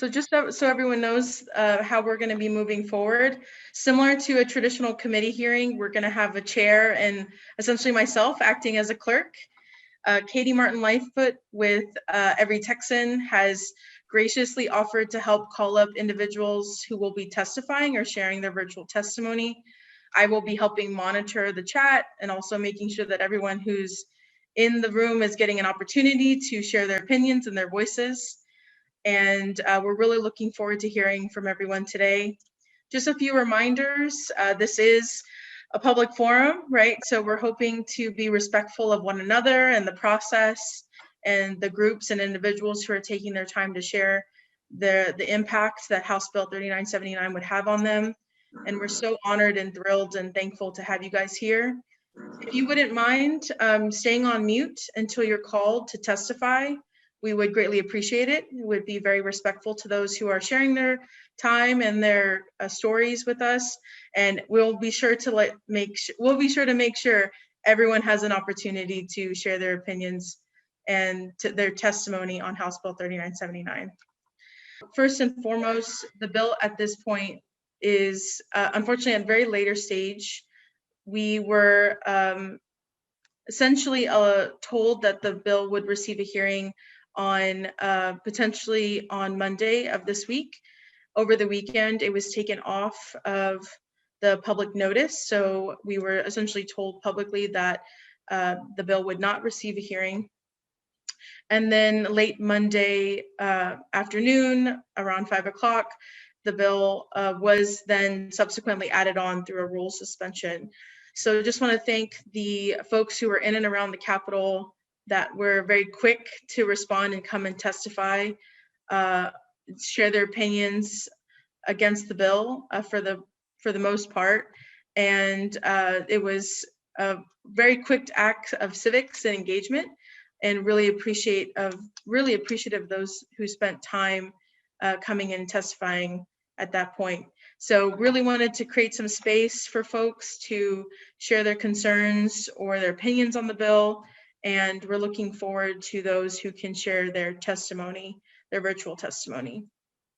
So just so everyone knows how we're going to be moving forward, similar to a traditional committee hearing, we're going to have a chair and essentially myself acting as a clerk. Katie Martin Lightfoot with Every Texan has graciously offered to help call up individuals who will be testifying or sharing their virtual testimony. I will be helping monitor the chat and also making sure that everyone who's in the room is getting an opportunity to share their opinions and their voices. And we're really looking forward to hearing from everyone today. Just a few reminders, this is a public forum, right? So we're hoping to be respectful of one another and the process and the groups and individuals who are taking their time to share the impact that House Bill 3979 would have on them. And we're so honored and thrilled and thankful to have you guys here. If you wouldn't mind staying on mute until you're called to testify, we would greatly appreciate it. It would be very respectful to those who are sharing their time and their stories with us. And we'll be sure to make sure everyone has an opportunity to share their opinions and their testimony on House Bill 3979. First and foremost, the bill at this point is unfortunately at a very later stage. We were essentially told that the bill would receive a hearing on potentially on Monday of this week. Over the weekend, it was taken off of the public notice. So we were essentially told publicly that the bill would not receive a hearing. And then late Monday afternoon, around 5 o'clock, the bill was then subsequently added on through a rule suspension. So just want to thank the folks who were in and around the Capitol that were very quick to respond and come and testify, share their opinions against the bill for the most part. And it was a very quick act of civics and engagement, and really appreciative of those who spent time coming and testifying at that point. So really wanted to create some space for folks to share their concerns or their opinions on the bill. And we're looking forward to those who can share their testimony, their virtual testimony.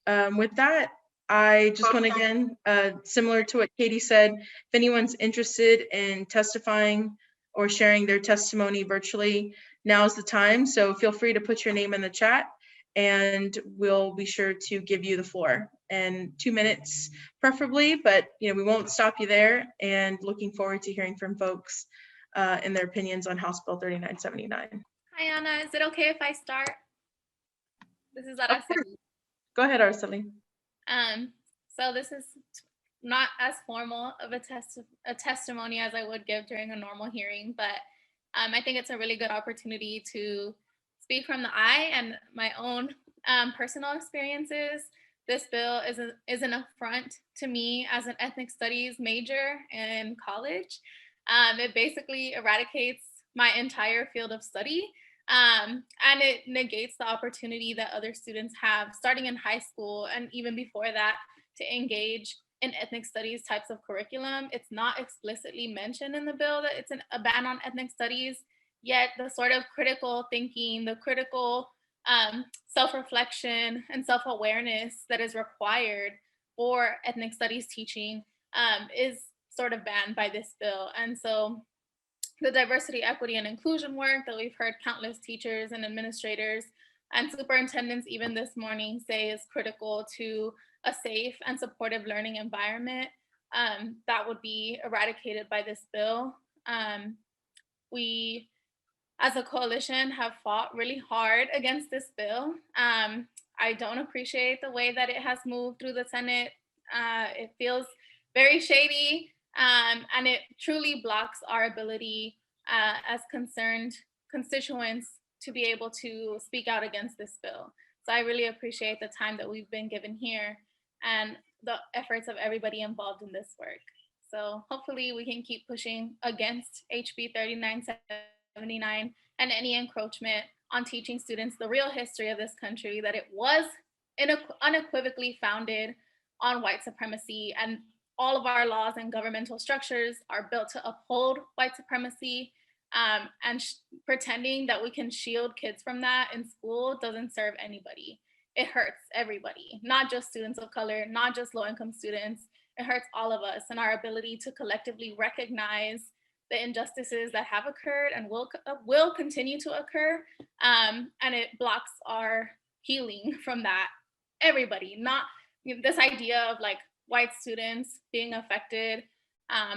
With that, I just want to again, similar to what Katie said, if anyone's interested in testifying or sharing their testimony virtually, now's the time. So feel free to put your name in the chat and we'll be sure to give you the floor. And 2 minutes preferably, but we won't stop you there, and looking forward to hearing from folks and their opinions on House Bill 3979. Hi, Anna. Is it okay if I start? This is Araceli. Go ahead, Araceli. So this is not as formal of a testimony as I would give during a normal hearing, but I think it's a really good opportunity to speak from the I and my own personal experiences. This bill is an affront to me as an ethnic studies major in college. It basically eradicates my entire field of study, and it negates the opportunity that other students have starting in high school and even before that to engage in ethnic studies types of curriculum. It's not explicitly mentioned in the bill that it's a ban on ethnic studies, yet the sort of critical thinking, the critical self-reflection and self-awareness that is required for ethnic studies teaching is sort of banned by this bill. And so the diversity, equity, and inclusion work that we've heard countless teachers and administrators and superintendents even this morning say is critical to a safe and supportive learning environment, that would be eradicated by this bill. We, as a coalition, have fought really hard against this bill. I don't appreciate the way that it has moved through the Senate. It feels very shady, and it truly blocks our ability as concerned constituents to be able to speak out against this bill. So I really appreciate the time that we've been given here and the efforts of everybody involved in this work. So hopefully we can keep pushing against HB 3979 and any encroachment on teaching students the real history of this country, that it was unequivocally founded on white supremacy, and all of our laws and governmental structures are built to uphold white supremacy, and pretending that we can shield kids from that in school doesn't serve anybody. it hurts everybody, not just students of color, not just low-income students. It hurts all of us and our ability to collectively recognize the injustices that have occurred and will continue to occur. And it blocks our healing from that. Everybody, not this idea of like white students being affected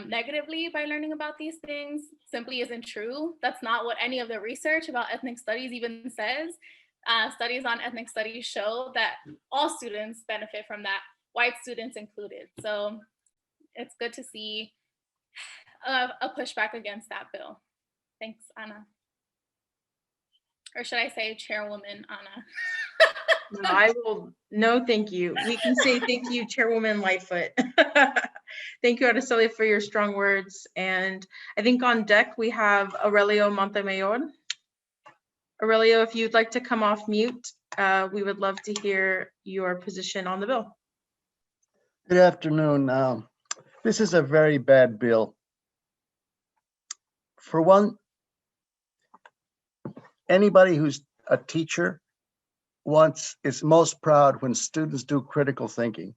negatively by learning about these things simply isn't true. That's not what any of the research about ethnic studies even says. Studies on ethnic studies show that all students benefit from that, white students included. So it's good to see a pushback against that bill. Thanks, Anna. Or should I say Chairwoman Anna? No, I will. No, thank you. We can say thank you, Chairwoman Lightfoot. Thank you, Araceli, for your strong words. And I think on deck we have Aurelio Montemayor. Aurelio, if you'd like to come off mute, we would love to hear your position on the bill. Good afternoon. This is a very bad bill. For one, anybody who's a teacher is most proud when students do critical thinking.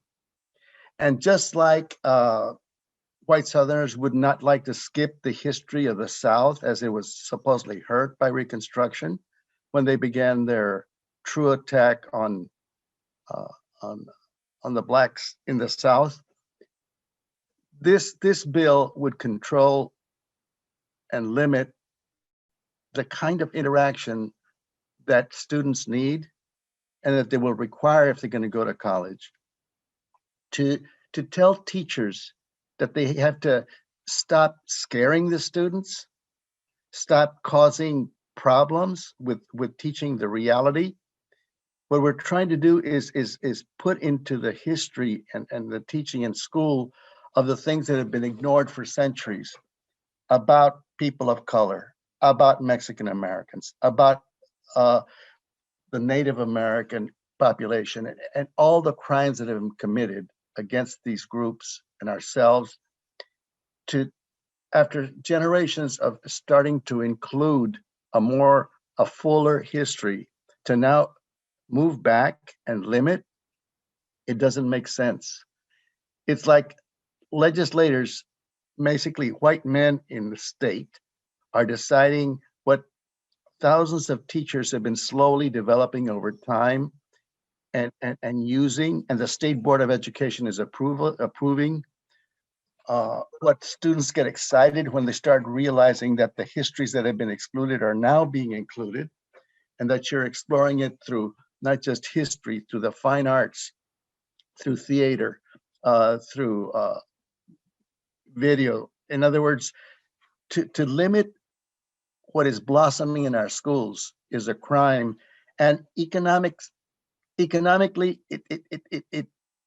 And just like white Southerners would not like to skip the history of the South as it was supposedly hurt by Reconstruction when they began their true attack on the blacks in the South, this bill would control and limit the kind of interaction that students need and that they will require if they're going to go to college. To tell teachers that they have to stop scaring the students, stop causing problems with teaching the reality. What we're trying to do is put into the history and the teaching in school of the things that have been ignored for centuries about people of color, about Mexican Americans, about the Native American population, and all the crimes that have been committed against these groups and ourselves, after generations of starting to include a fuller history, to now move back and limit, it doesn't make sense. It's like legislators, basically white men in the state, are deciding what thousands of teachers have been slowly developing over time and using, and the State Board of Education is approving. What students get excited when they start realizing that the histories that have been excluded are now being included, and that you're exploring it through not just history, through the fine arts, through theater, through video. In other words, to limit what is blossoming in our schools is a crime, and economically,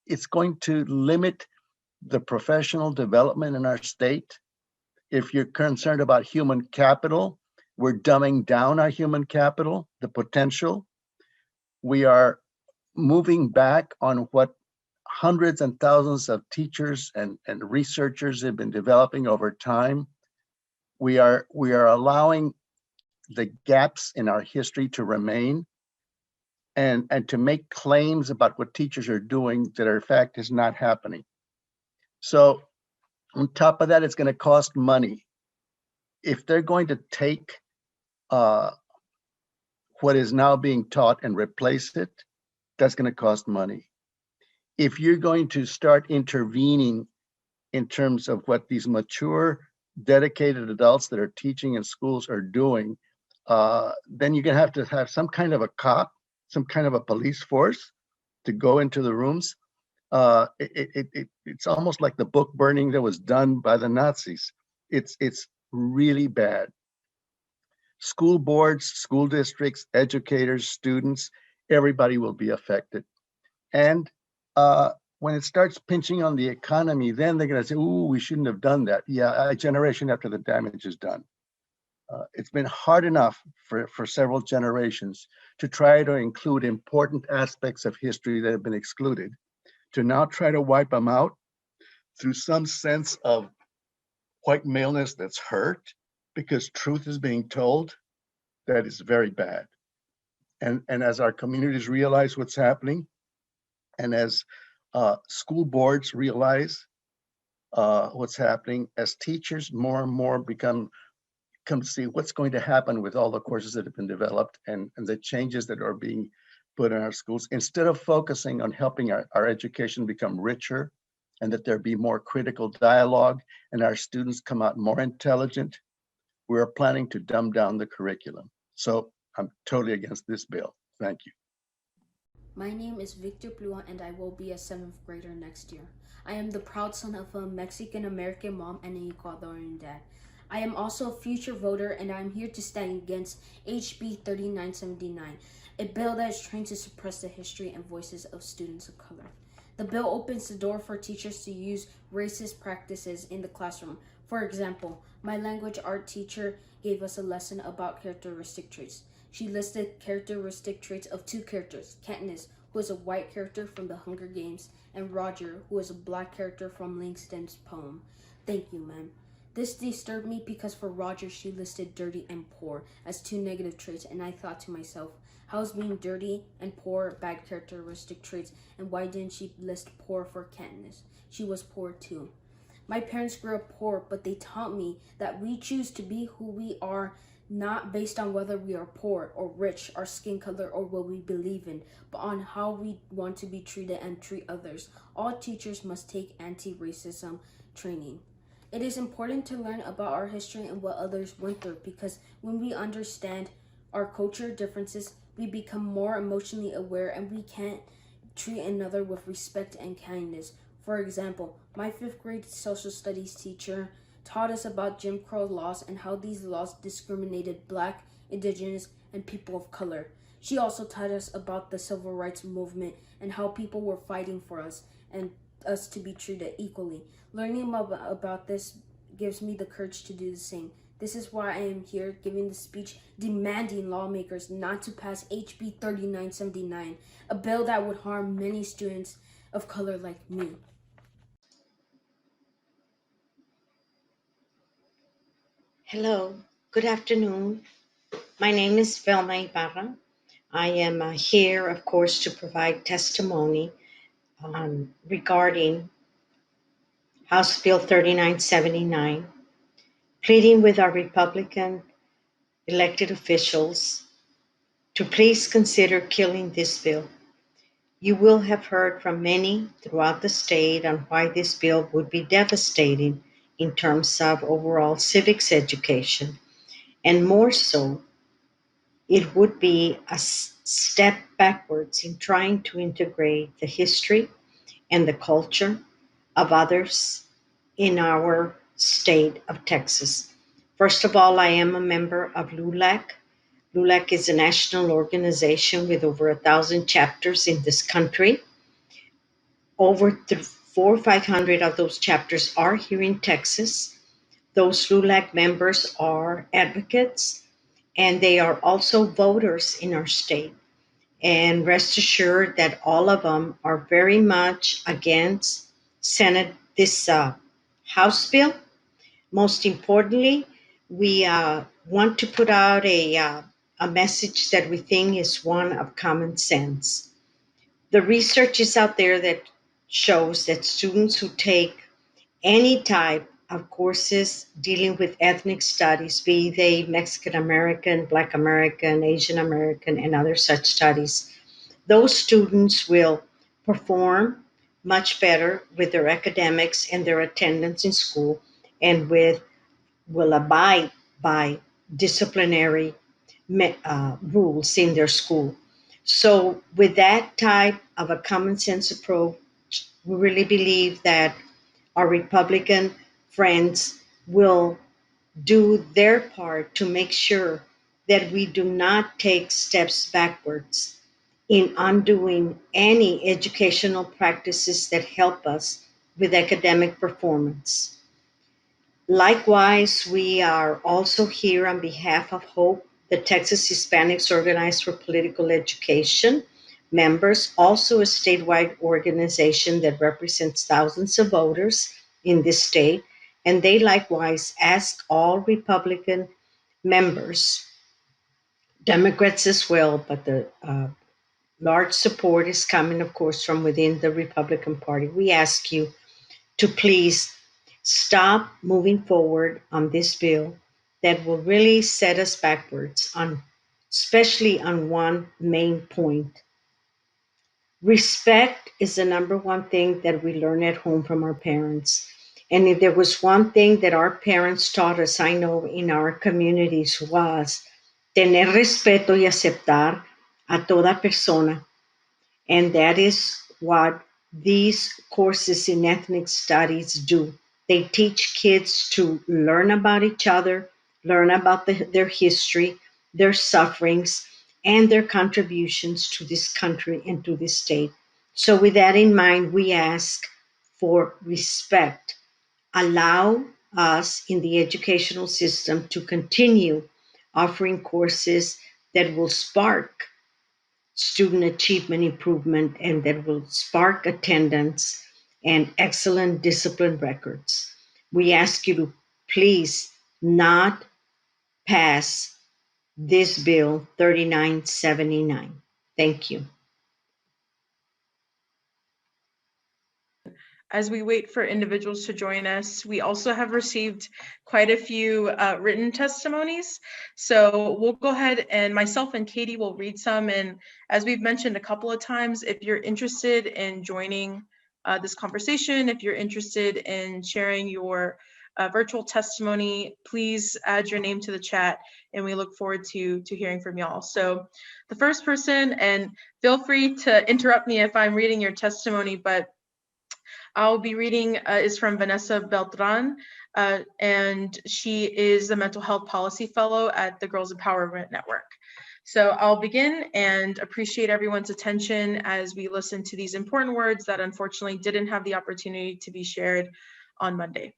it's going to limit the professional development in our state. If you're concerned about human capital, we're dumbing down our human capital, the potential. We are moving back on what hundreds and thousands of teachers and researchers have been developing over time. We are allowing the gaps in our history to remain and to make claims about what teachers are doing that are, in fact, is not happening. So on top of that, it's going to cost money. If they're going to take what is now being taught and replace it, that's going to cost money. If you're going to start intervening in terms of what these mature, dedicated adults that are teaching in schools are doing, then you're going to have some kind of a cop, some kind of a police force to go into the rooms. It's almost like the book burning that was done by the Nazis. It's really bad. School boards, school districts, educators, students, everybody will be affected. And when it starts pinching on the economy, then they're going to say, "Ooh, we shouldn't have done that." Yeah, a generation after the damage is done. It's been hard enough for several generations to try to include important aspects of history that have been excluded, to now try to wipe them out through some sense of white maleness that's hurt because truth is being told. That is very bad. And as our communities realize what's happening, and as school boards realize what's happening, as teachers more and more come to see what's going to happen with all the courses that have been developed and the changes that are being put in our schools, instead of focusing on helping our education become richer and that there be more critical dialogue and our students come out more intelligent, we're planning to dumb down the curriculum. So I'm totally against this bill. Thank you. My name is Victor Plua and I will be a 7th grader next year. I am the proud son of a Mexican-American mom and an Ecuadorian dad. I am also a future voter and I am here to stand against HB 3979, a bill that is trying to suppress the history and voices of students of color. The bill opens the door for teachers to use racist practices in the classroom. For example, my language art teacher gave us a lesson about characteristic traits. She listed characteristic traits of 2 characters, Katniss, who is a white character from the Hunger Games, and Roger, who is a black character from Langston's poem. Thank you, ma'am. This disturbed me because for Roger, she listed dirty and poor as 2 negative traits, and I thought to myself, how is being dirty and poor bad characteristic traits, and why didn't she list poor for Katniss? She was poor too. My parents grew up poor, but they taught me that we choose to be who we are, not based on whether we are poor or rich, our skin color, or what we believe in, but on how we want to be treated and treat others. All teachers must take anti-racism training. It is important to learn about our history and what others went through, because when we understand our culture differences, we become more emotionally aware and we can treat another with respect and kindness. For example, my 5th grade social studies teacher taught us about Jim Crow laws and how these laws discriminated Black, Indigenous, and people of color. She also taught us about the Civil Rights Movement and how people were fighting for us and us to be treated equally. Learning about this gives me the courage to do the same. This is why I am here giving the speech demanding lawmakers not to pass HB 3979, a bill that would harm many students of color like me. Hello, good afternoon. My name is Velma Ibarra. I am here, of course, to provide testimony regarding House Bill 3979, pleading with our Republican elected officials to please consider killing this bill. You will have heard from many throughout the state on why this bill would be devastating in terms of overall civics education, and more so, it would be a step backwards in trying to integrate the history and the culture of others in our state of Texas. First of all, I am a member of LULAC. LULAC is a national organization with over 1,000 chapters in this country. Over 400 or 500 of those chapters are here in Texas. Those LULAC members are advocates, and they are also voters in our state. And rest assured that all of them are very much against this House bill. Most importantly, we want to put out a message that we think is one of common sense. The research is out there that shows that students who take any type of courses dealing with ethnic studies, be they Mexican American, Black American, Asian American, and other such studies, those students will perform much better with their academics and their attendance in school, and will abide by disciplinary rules in their school. So with that type of a common sense approach, we really believe that our Republican friends will do their part to make sure that we do not take steps backwards in undoing any educational practices that help us with academic performance. Likewise, we are also here on behalf of HOPE, the Texas Hispanics Organized for Political Education members, also a statewide organization that represents thousands of voters in this state. And they likewise ask all Republican members Democrats as well, but the large support is coming, of course, from within the Republican Party. We ask you to please stop moving forward on this bill that will really set us backwards on, especially on one main point. Respect is the number one thing that we learn at home from our parents. And if there was one thing that our parents taught us, I know in our communities, was tener respeto y aceptar a toda persona. And that is what these courses in ethnic studies do. They teach kids to learn about each other, learn about their history, their sufferings, and their contributions to this country and to this state. So, with that in mind, we ask for respect. Allow us in the educational system to continue offering courses that will spark student achievement improvement and that will spark attendance and excellent discipline records. We ask you to please not pass this bill 3979. Thank you. As we wait for individuals to join us, we also have received quite a few written testimonies. So we'll go ahead and myself and Katie will read some. And as we've mentioned a couple of times, if you're interested in joining this conversation, if you're interested in sharing your virtual testimony, please add your name to the chat and we look forward to hearing from y'all. So the first person, and feel free to interrupt me if I'm reading your testimony, but I'll be reading is from Vanessa Beltran, and she is the Mental Health Policy Fellow at the Girls Empowerment Network. So I'll begin and appreciate everyone's attention as we listen to these important words that unfortunately didn't have the opportunity to be shared on Monday.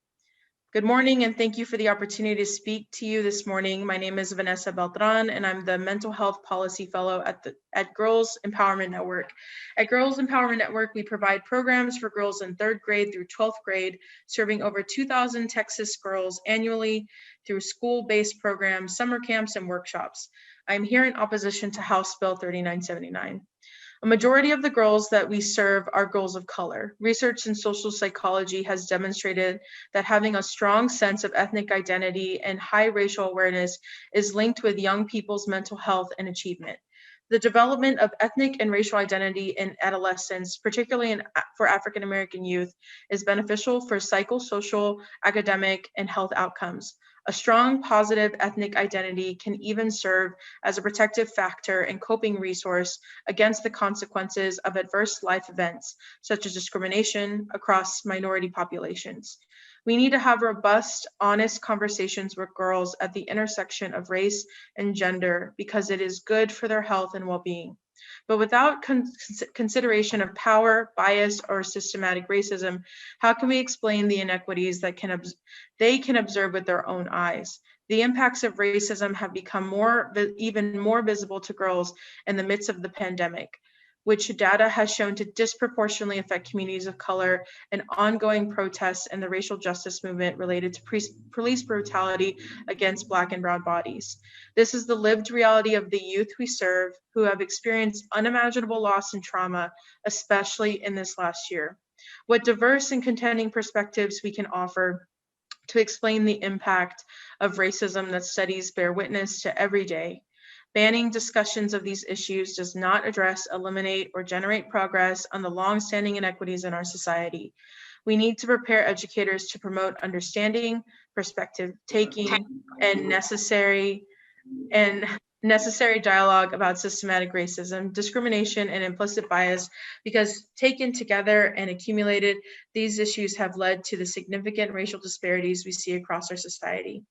Good morning, and thank you for the opportunity to speak to you this morning. My name is Vanessa Beltran, and I'm the Mental Health Policy Fellow at Girls Empowerment Network. At Girls Empowerment Network, we provide programs for girls in 3rd grade through 12th grade, serving over 2,000 Texas girls annually through school-based programs, summer camps, and workshops. I'm here in opposition to House Bill 3979. A majority of the girls that we serve are girls of color. Research in social psychology has demonstrated that having a strong sense of ethnic identity and high racial awareness is linked with young people's mental health and achievement. The development of ethnic and racial identity in adolescence, particularly for African American youth, is beneficial for psychosocial, academic, and health outcomes. A strong, positive ethnic identity can even serve as a protective factor and coping resource against the consequences of adverse life events, such as discrimination across minority populations. We need to have robust, honest conversations with girls at the intersection of race and gender because it is good for their health and well-being. But without consideration of power, bias, or systematic racism, how can we explain the inequities that they can observe with their own eyes? The impacts of racism have become even more visible to girls in the midst of the pandemic, which data has shown to disproportionately affect communities of color and ongoing protests and the racial justice movement related to police brutality against Black and brown bodies. This is the lived reality of the youth we serve who have experienced unimaginable loss and trauma, especially in this last year. What diverse and contending perspectives we can offer to explain the impact of racism that studies bear witness to every day. Banning discussions of these issues does not address, eliminate, or generate progress on the long-standing inequities in our society. We need to prepare educators to promote understanding, perspective taking, and necessary dialogue about systematic racism, discrimination, and implicit bias, because taken together and accumulated, these issues have led to the significant racial disparities we see across our society.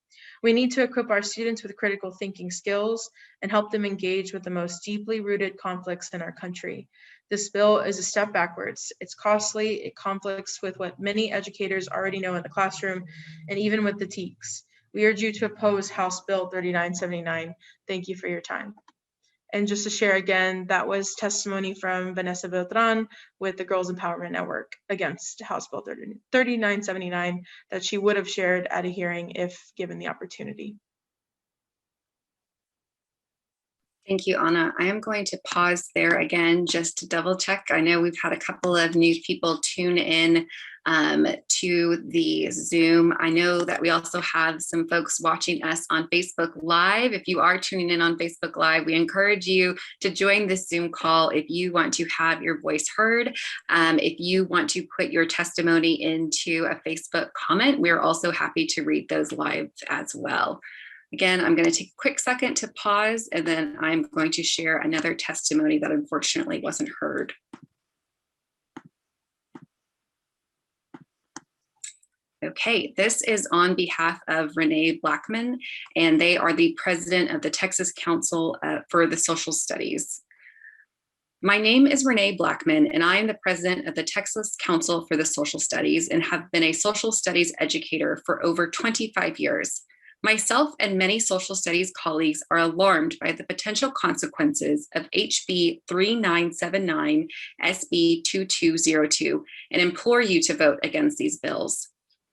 We need to equip our students with critical thinking skills and help them engage with the most deeply rooted conflicts in our country. This bill is a step backwards. It's costly, it conflicts with what many educators already know in the classroom, and even with the TEKS. We urge you to oppose House Bill 3979. Thank you for your time. And just to share again, that was testimony from Vanessa Beltran with the Girls Empowerment Network against House Bill 3979 that she would have shared at a hearing if given the opportunity. Thank you, Anna. I am going to pause there again just to double check. I know we've had a couple of new people tune in to the Zoom. I know that we also have some folks watching us on Facebook Live. If you are tuning in on Facebook Live, we encourage you to join this Zoom call if you want to have your voice heard. If you want to put your testimony into a Facebook comment, we're also happy to read those live as well. Again, I'm going to take a quick second to pause, and then I'm going to share another testimony that unfortunately wasn't heard. Okay, this is on behalf of Renee Blackman, and they are the president of the Texas Council for the Social Studies. My name is Renee Blackman, and I am the president of the Texas Council for the Social Studies and have been a social studies educator for over 25 years. Myself and many social studies colleagues are alarmed by the potential consequences of HB 3979, SB 2202, and implore you to vote against these bills.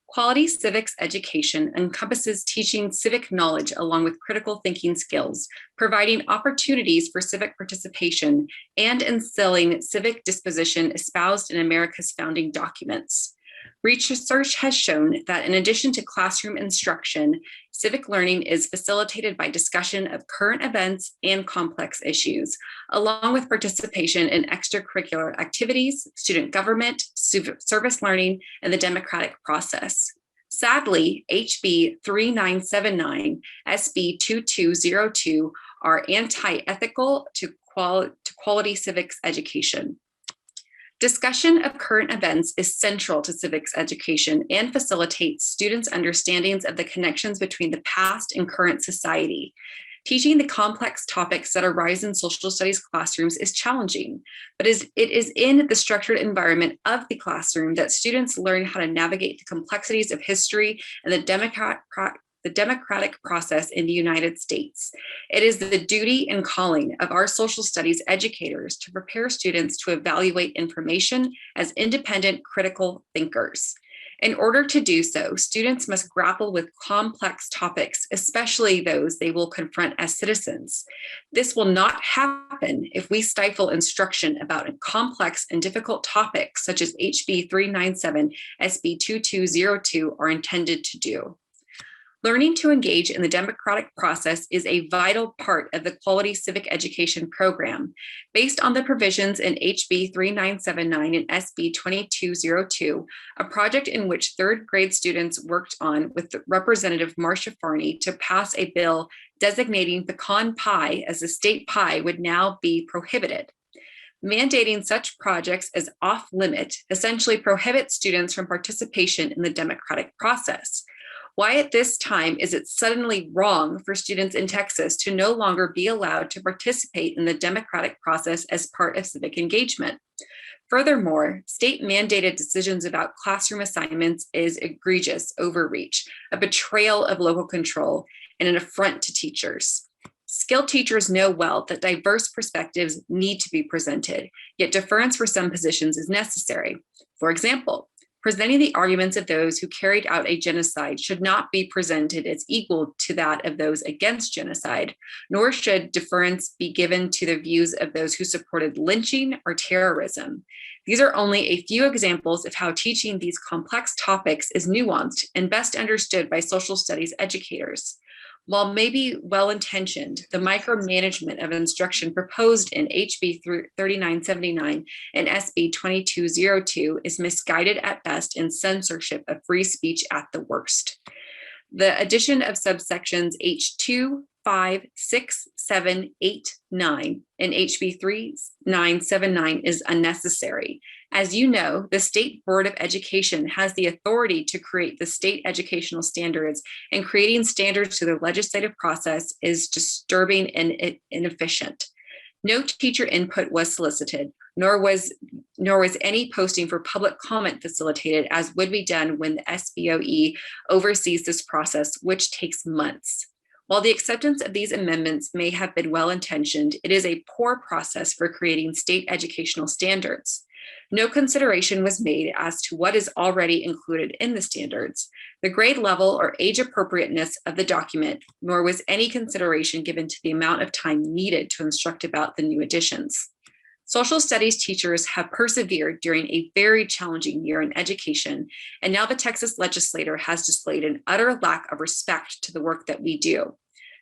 Quality civics education encompasses teaching civic knowledge along with critical thinking skills, providing opportunities for civic participation, and instilling civic disposition espoused in America's founding documents. Research has shown that in addition to classroom instruction, civic learning is facilitated by discussion of current events and complex issues, along with participation in extracurricular activities, student government, service learning, and the democratic process. Sadly, HB 3979, SB 2202 are anti-ethical to quality civics education. Discussion of current events is central to civics education and facilitates students' understandings of the connections between the past and current society. Teaching the complex topics that arise in social studies classrooms is challenging, but it is in the structured environment of the classroom that students learn how to navigate the complexities of history and the democratic process in the United States. It is the duty and calling of our social studies educators to prepare students to evaluate information as independent critical thinkers. In order to do so, students must grapple with complex topics, especially those they will confront as citizens. This will not happen if we stifle instruction about complex and difficult topics such as HB 397, SB 2202 are intended to do. Learning to engage in the democratic process is a vital part of the quality civic education program. Based on the provisions in HB 3979 and SB 2202, a project in which third grade students worked on with Representative Marcia Farney to pass a bill designating pecan pie as a state pie would now be prohibited. Mandating such projects as off-limit essentially prohibits students from participation in the democratic process. Why at this time is it suddenly wrong for students in Texas to no longer be allowed to participate in the democratic process as part of civic engagement? Furthermore, state mandated decisions about classroom assignments is egregious overreach, a betrayal of local control, and an affront to teachers. Skilled teachers know well that diverse perspectives need to be presented, yet deference for some positions is necessary. For example, presenting the arguments of those who carried out a genocide should not be presented as equal to that of those against genocide, nor should deference be given to the views of those who supported lynching or terrorism. These are only a few examples of how teaching these complex topics is nuanced and best understood by social studies educators. While maybe well-intentioned, the micromanagement of instruction proposed in HB 3979 and SB 2202 is misguided at best and censorship of free speech at the worst. The addition of subsections H2, 5, 6, 7, 8, 9 in HB 3979 is unnecessary. As you know, the State Board of Education has the authority to create the state educational standards, and creating standards through the legislative process is disturbing and inefficient. No teacher input was solicited, nor was any posting for public comment facilitated, as would be done when the SBOE oversees this process, which takes months. While the acceptance of these amendments may have been well-intentioned, it is a poor process for creating state educational standards. No consideration was made as to what is already included in the standards, the grade level or age appropriateness of the document, nor was any consideration given to the amount of time needed to instruct about the new additions. Social studies teachers have persevered during a very challenging year in education, and now the Texas legislature has displayed an utter lack of respect to the work that we do.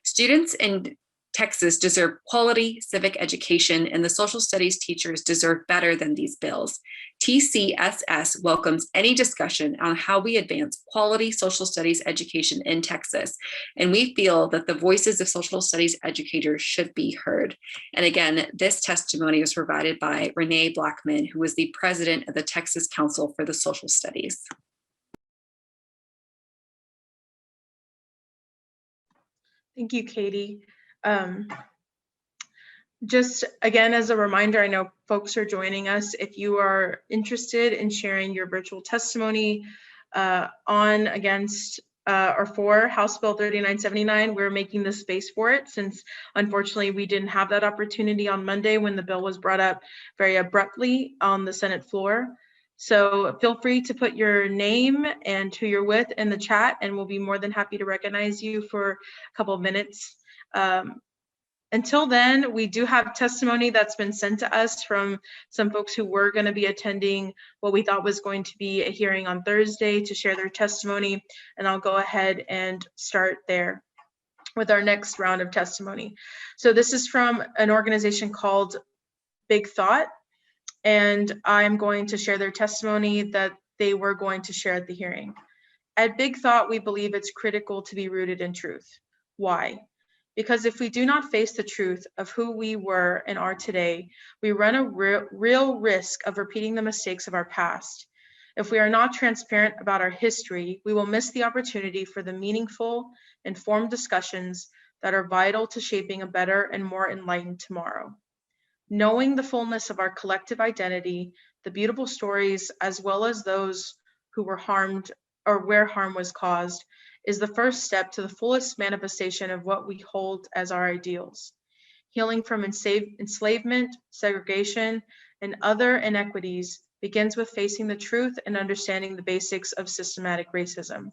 Students in Texas deserve quality civic education, and the social studies teachers deserve better than these bills. TCSS welcomes any discussion on how we advance quality social studies education in Texas, and we feel that the voices of social studies educators should be heard. And again, this testimony was provided by Renee Blackman, who was the president of the Texas Council for the Social Studies. Thank you, Katie. Just again, as a reminder, I know folks are joining us. If you are interested in sharing your virtual testimony on, against, or for House Bill 3979, we're making the space for it, since unfortunately we didn't have that opportunity on Monday when the bill was brought up very abruptly on the Senate floor. So feel free to put your name and who you're with in the chat, and we'll be more than happy to recognize you for a couple of minutes. Until then, we do have testimony that's been sent to us from some folks who were going to be attending what we thought was going to be a hearing on Thursday to share their testimony, and I'll go ahead and start there with our next round of testimony. So this is from an organization called Big Thought, and I'm going to share their testimony that they were going to share at the hearing. At Big Thought, we believe it's critical to be rooted in truth. Why? Because if we do not face the truth of who we were and are today, we run a real risk of repeating the mistakes of our past. If we are not transparent about our history, we will miss the opportunity for the meaningful, informed discussions that are vital to shaping a better and more enlightened tomorrow. Knowing the fullness of our collective identity, the beautiful stories, as well as those who were harmed or where harm was caused, is the first step to the fullest manifestation of what we hold as our ideals. Healing from enslavement, segregation, and other inequities begins with facing the truth and understanding the basics of systematic racism.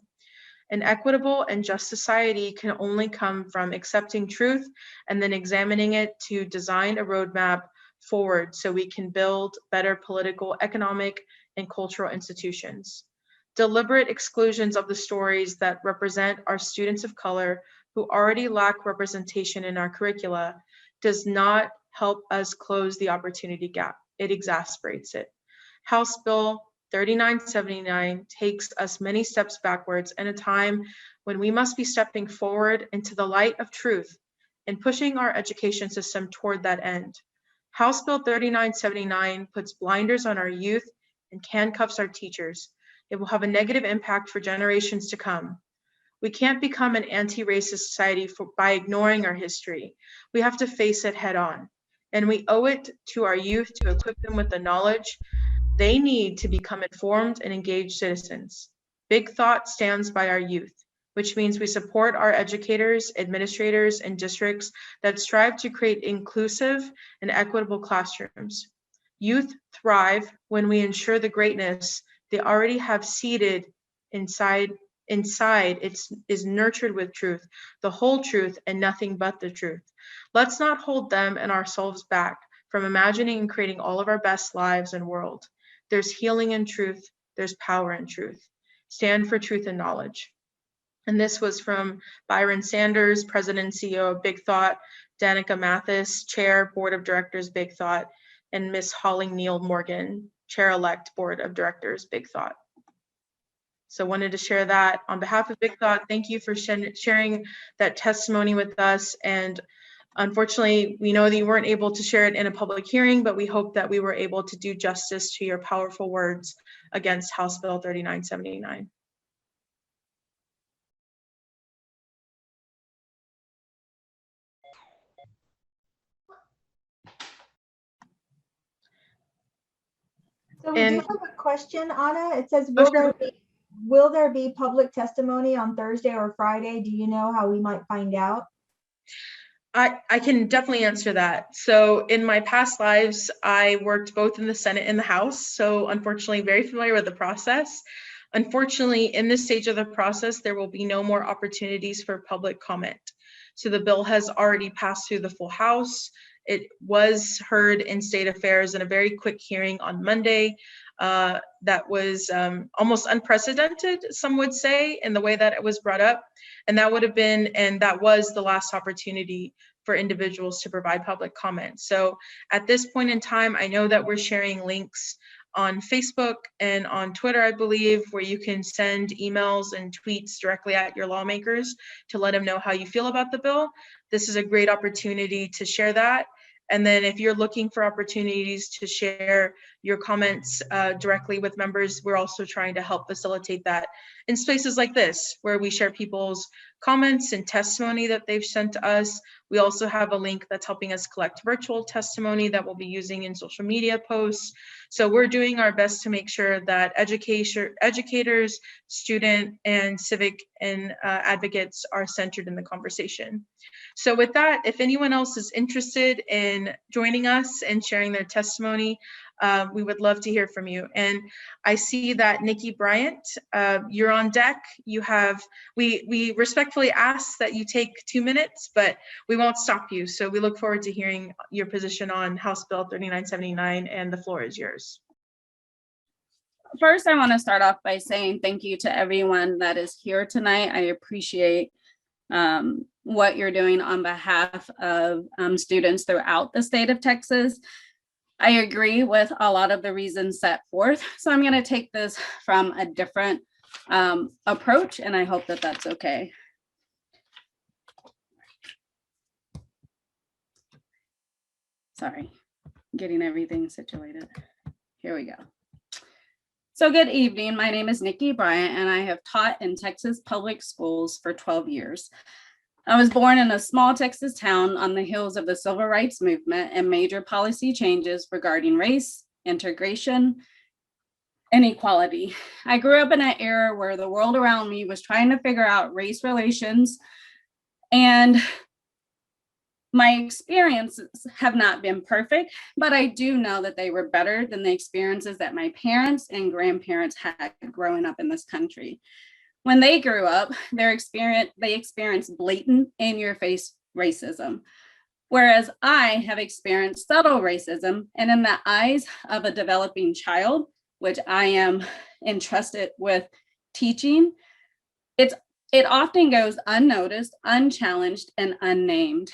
An equitable and just society can only come from accepting truth and then examining it to design a roadmap forward so we can build better political, economic, and cultural institutions. Deliberate exclusions of the stories that represent our students of color who already lack representation in our curricula does not help us close the opportunity gap. It exacerbates it. House Bill 3979 takes us many steps backwards in a time when we must be stepping forward into the light of truth and pushing our education system toward that end. House Bill 3979 puts blinders on our youth and handcuffs our teachers. It will have a negative impact for generations to come. We can't become an anti-racist society by ignoring our history. We have to face it head on. And we owe it to our youth to equip them with the knowledge they need to become informed and engaged citizens. Big Thought stands by our youth, which means we support our educators, administrators, and districts that strive to create inclusive and equitable classrooms. Youth thrive when we ensure the greatness they already have seeded inside is nurtured with truth, the whole truth and nothing but the truth. Let's not hold them and ourselves back from imagining and creating all of our best lives and world. There's healing in truth, there's power in truth. Stand for truth and knowledge. And this was from Byron Sanders, President and CEO of Big Thought, Danica Mathis, Chair, Board of Directors, Big Thought, and Ms. Holly Neal Morgan, Chair-elect Board of Directors, Big Thought. So wanted to share that on behalf of Big Thought. Thank you for sharing that testimony with us. And unfortunately, we know that you weren't able to share it in a public hearing, but we hope that we were able to do justice to your powerful words against House Bill 3979. So we do have a question, Anna. It says, will there be public testimony on Thursday or Friday? Do you know how we might find out? I can definitely answer that. So in my past lives, I worked both in the Senate and the House. So unfortunately, very familiar with the process. Unfortunately, in this stage of the process, there will be no more opportunities for public comment. So the bill has already passed through the full House. It was heard in State Affairs in a very quick hearing on Monday. That was almost unprecedented, some would say, in the way that it was brought up. And that would have been, and that was the last opportunity for individuals to provide public comment. So at this point in time, I know that we're sharing links on Facebook and on Twitter, I believe, where you can send emails and tweets directly at your lawmakers to let them know how you feel about the bill. This is a great opportunity to share that. And then if you're looking for opportunities to share your comments directly with members, we're also trying to help facilitate that in spaces like this, where we share people's comments and testimony that they've sent to us. We also have a link that's helping us collect virtual testimony that we'll be using in social media posts. So we're doing our best to make sure that educators, student, and civic and advocates are centered in the conversation. So with that, if anyone else is interested in joining us and sharing their testimony, we would love to hear from you. And I see that Nikki Bryant, you're on deck. You have, we respectfully ask that you take 2 minutes, but we won't stop you. So we look forward to hearing your position on House Bill 3979, and the floor is yours. First, I want to start off by saying thank you to everyone that is here tonight. I appreciate what you're doing on behalf of students throughout the state of Texas. I agree with a lot of the reasons set forth. So I'm going to take this from a different approach, and I hope that that's okay. Sorry, getting everything situated. Here we go. So good evening. My name is Nikki Bryant, and I have taught in Texas public schools for 12 years. I was born in a small Texas town on the heels of the civil rights movement and major policy changes regarding race, integration, and equality. I grew up in an era where the world around me was trying to figure out race relations, and my experiences have not been perfect, but I do know that they were better than the experiences that my parents and grandparents had growing up in this country. When they grew up, they experienced blatant in-your-face racism, whereas I have experienced subtle racism, and in the eyes of a developing child, which I am entrusted with teaching, it often goes unnoticed, unchallenged, and unnamed.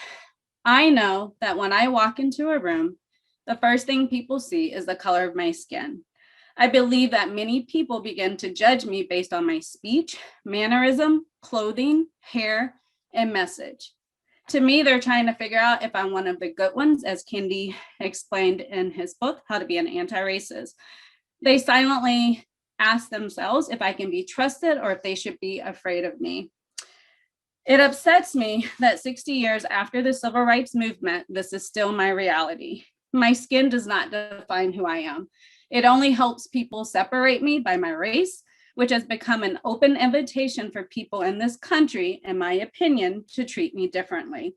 I know that when I walk into a room, the first thing people see is the color of my skin. I believe that many people begin to judge me based on my speech, mannerism, clothing, hair, and message. To me, they're trying to figure out if I'm one of the good ones, as Kendi explained in his book, How to Be an Anti-Racist. They silently ask themselves if I can be trusted or if they should be afraid of me. It upsets me that 60 years after the civil rights movement, this is still my reality. My skin does not define who I am. It only helps people separate me by my race, which has become an open invitation for people in this country, in my opinion, to treat me differently.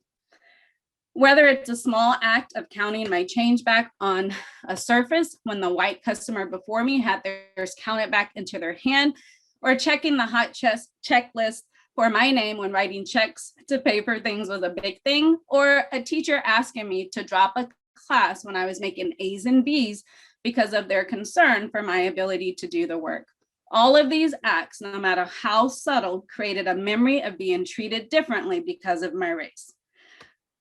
Whether it's a small act of counting my change back on a surface when the white customer before me had theirs counted back into their hand, or checking the hot checklist for my name when writing checks to pay for things was a big thing, or a teacher asking me to drop a class when I was making A's and B's because of their concern for my ability to do the work. All of these acts, no matter how subtle, created a memory of being treated differently because of my race.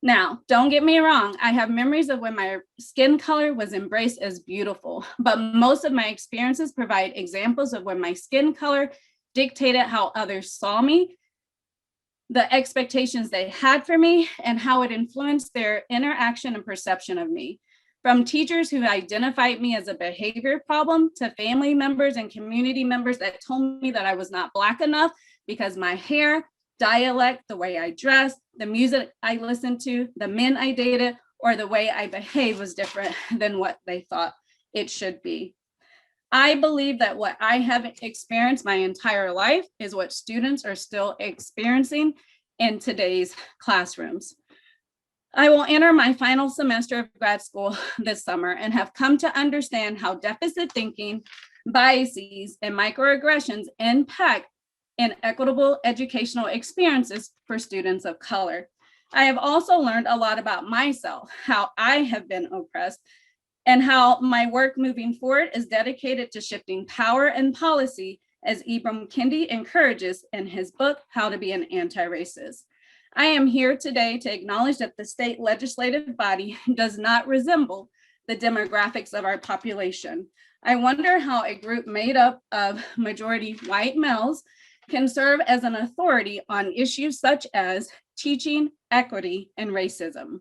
Now, don't get me wrong, I have memories of when my skin color was embraced as beautiful, but most of my experiences provide examples of when my skin color dictated how others saw me, the expectations they had for me, and how it influenced their interaction and perception of me. From teachers who identified me as a behavior problem to family members and community members that told me that I was not Black enough because my hair, dialect, the way I dressed, the music I listened to, the men I dated, or the way I behaved was different than what they thought it should be. I believe that what I have experienced my entire life is what students are still experiencing in today's classrooms. I will enter my final semester of grad school this summer and have come to understand how deficit thinking, biases, and microaggressions impact inequitable educational experiences for students of color. I have also learned a lot about myself, how I have been oppressed, and how my work moving forward is dedicated to shifting power and policy, as Ibram Kendi encourages in his book, How to Be an Anti-Racist. I am here today to acknowledge that the state legislative body does not resemble the demographics of our population. I wonder how a group made up of majority white males can serve as an authority on issues such as teaching, equity, and racism.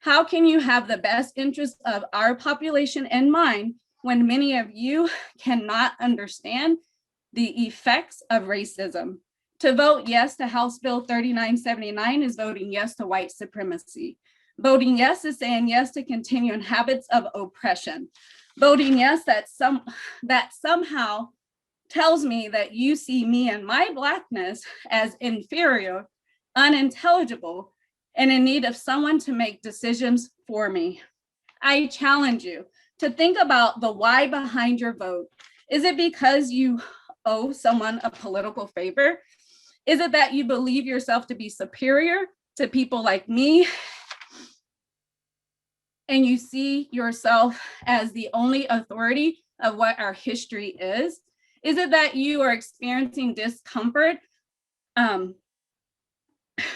How can you have the best interests of our population in mind when many of you cannot understand the effects of racism? To vote yes to House Bill 3979 is voting yes to white supremacy. Voting yes is saying yes to continuing habits of oppression. Voting yes that somehow tells me that you see me and my Blackness as inferior, unintelligible, and in need of someone to make decisions for me. I challenge you to think about the why behind your vote. Is it because you owe someone a political favor? Is it that you believe yourself to be superior to people like me? And you see yourself as the only authority of what our history is? Is it that you are experiencing discomfort?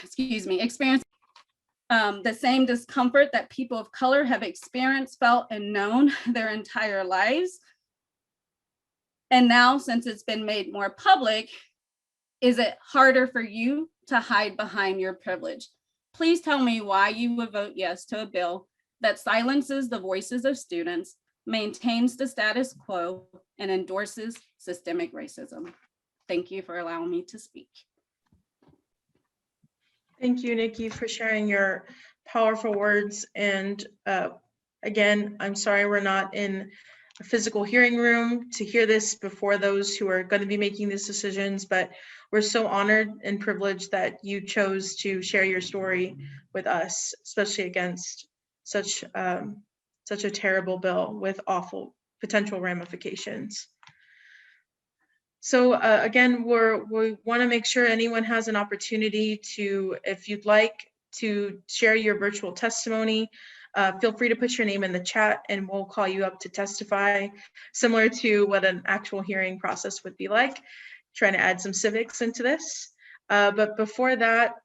Experiencing the same discomfort that people of color have experienced, felt, and known their entire lives? And now, since it's been made more public, is it harder for you to hide behind your privilege? Please tell me why you would vote yes to a bill that silences the voices of students, maintains the status quo, and endorses systemic racism. Thank you for allowing me to speak. Thank you, Nikki, for sharing your powerful words. And again, I'm sorry we're not in a physical hearing room to hear this before those who are going to be making these decisions, but we're so honored and privileged that you chose to share your story with us, especially against such a terrible bill with awful potential ramifications. So again, we want to make sure anyone has an opportunity to, if you'd like to share your virtual testimony, feel free to put your name in the chat and we'll call you up to testify, similar to what an actual hearing process would be like, trying to add some civics into this. But before that,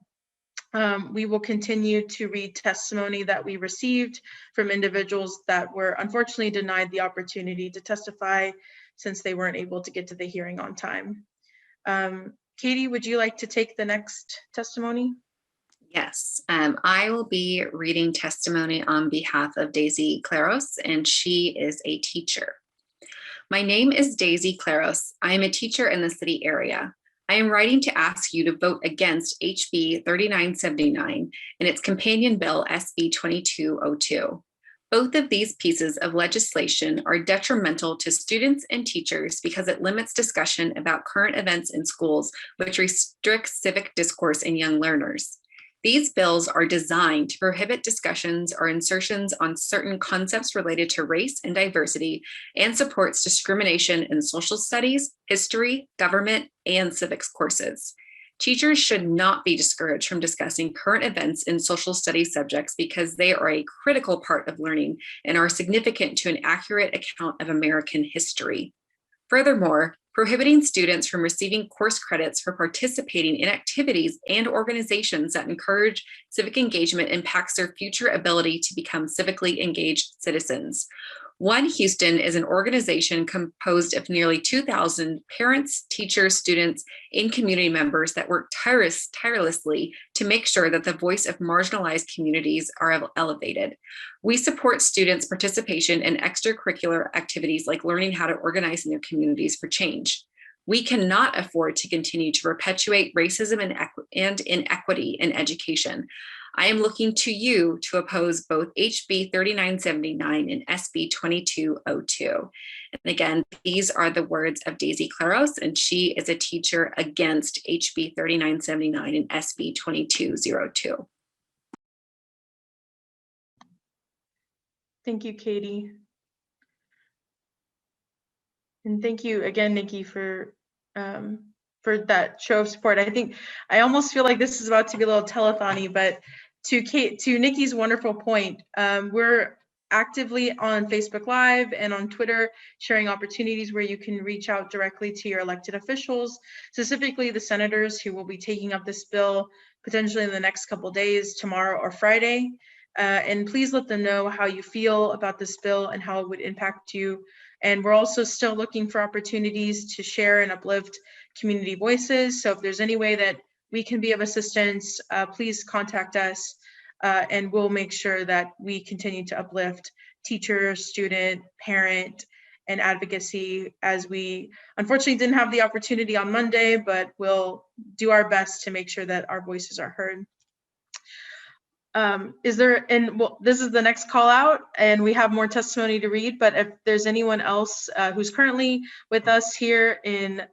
we will continue to read testimony that we received from individuals that were unfortunately denied the opportunity to testify since they weren't able to get to the hearing on time. Katie, would you like to take the next testimony? Yes, I will be reading testimony on behalf of Daisy Claros, and she is a teacher. My name is Daisy Claros. I am a teacher in the city area. I am writing to ask you to vote against HB 3979 and its companion bill, SB 2202. Both of these pieces of legislation are detrimental to students and teachers because it limits discussion about current events in schools, which restricts civic discourse in young learners. These bills are designed to prohibit discussions or insertions on certain concepts related to race and diversity, and supports discrimination in social studies, history, government, and civics courses. Teachers should not be discouraged from discussing current events in social studies subjects because they are a critical part of learning and are significant to an accurate account of American history. Furthermore, prohibiting students from receiving course credits for participating in activities and organizations that encourage civic engagement impacts their future ability to become civically engaged citizens. One Houston is an organization composed of nearly 2,000 parents, teachers, students, and community members that work tirelessly to make sure that the voice of marginalized communities are elevated. We support students' participation in extracurricular activities like learning how to organize in their communities for change. We cannot afford to continue to perpetuate racism and inequity in education. I am looking to you to oppose both HB 3979 and SB 2202. And again, these are the words of Daisy Claros, and she is a teacher against HB 3979 and SB 2202. Thank you, Katie. And thank you again, Nikki, for that show of support. I almost feel like this is about to be a little telethon-y, but to Nikki's wonderful point, we're actively on Facebook Live and on Twitter sharing opportunities where you can reach out directly to your elected officials, specifically the senators who will be taking up this bill potentially in the next couple of days, tomorrow or Friday. And please let them know how you feel about this bill and how it would impact you. And we're also still looking for opportunities to share and uplift community voices. So if there's any way that we can be of assistance, please contact us, and we'll make sure that we continue to uplift teacher, student, parent, and advocacy, as we unfortunately didn't have the opportunity on Monday, but we'll do our best to make sure that our voices are heard. This is the next call out, and we have more testimony to read, but if there's anyone else who's currently with us here in,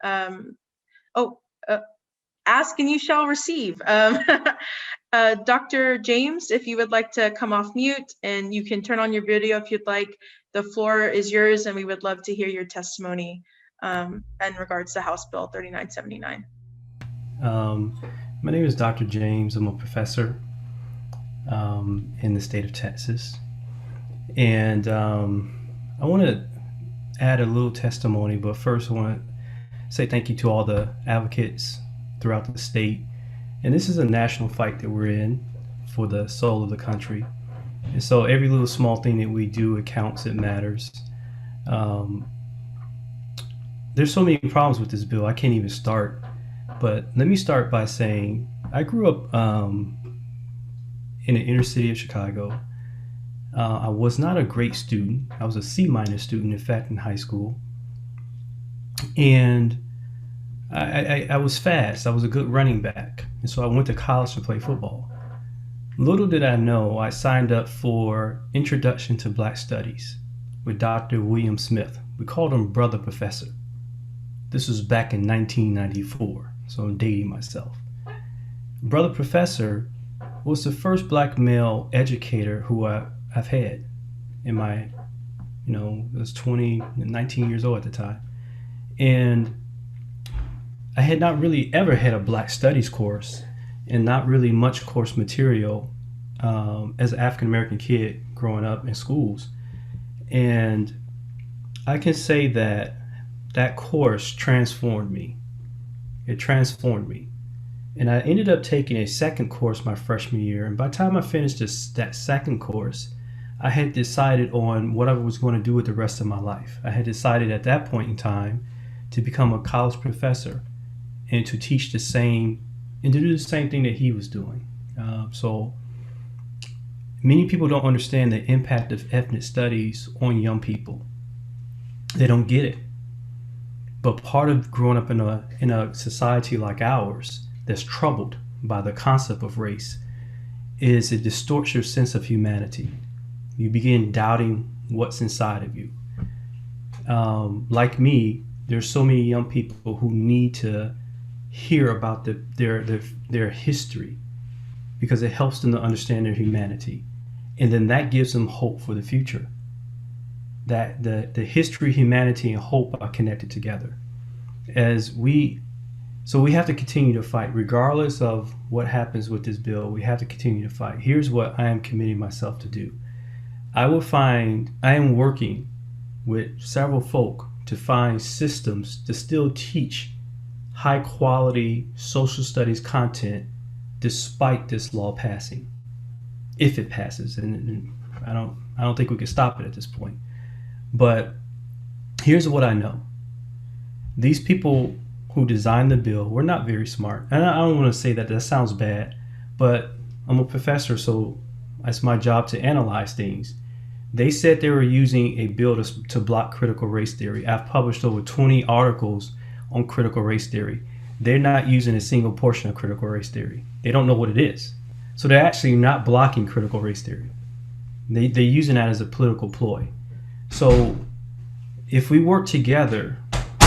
ask and you shall receive. Dr. James, if you would like to come off mute, and you can turn on your video if you'd like. The floor is yours, and we would love to hear your testimony in regards to House Bill 3979. My name is Dr. James. I'm a professor in the state of Texas. And I want to add a little testimony, but first I want to say thank you to all the advocates throughout the state. And this is a national fight that we're in for the soul of the country. And so every little small thing that we do, it counts, it matters. There's so many problems with this bill, I can't even start. But let me start by saying I grew up in the inner city of Chicago. I was not a great student. I was a C- student, in fact, in high school. And I was fast. I was a good running back. And so I went to college to play football. Little did I know, I signed up for Introduction to Black Studies with Dr. William Smith. We called him Brother Professor. This was back in 1994, so I'm dating myself. Brother Professor was the first Black male educator who I've had in my, I was 19 years old at the time. And I had not really ever had a Black Studies course, and not really much course material as an African-American kid growing up in schools. And I can say that that course transformed me. It transformed me. And I ended up taking a second course my freshman year. And by the time I finished that second course, I had decided on what I was going to do with the rest of my life. I had decided at that point in time to become a college professor and to teach and to do the same thing that he was doing. So many people don't understand the impact of ethnic studies on young people. They don't get it. But part of growing up in a society like ours that's troubled by the concept of race is it distorts your sense of humanity. You begin doubting what's inside of you. Like me, there's so many young people who need to hear about their history, because it helps them to understand their humanity, and then that gives them hope for the future. That the history, humanity, and hope are connected together. So we have to continue to fight, regardless of what happens with this bill. We have to continue to fight. Here's what I am committing myself to do. I am working with several folk to find systems to still teach high quality social studies content despite this law passing, if it passes. And I don't think we can stop it at this point. But here's what I know. These people who designed the bill were not very smart. And I don't want to say that sounds bad, but I'm a professor, so it's my job to analyze things. They said they were using a bill to block critical race theory. I've published over 20 articles on critical race theory. They're not using a single portion of critical race theory. They don't know what it is. So they're actually not blocking critical race theory. They're using that as a political ploy. So if we work together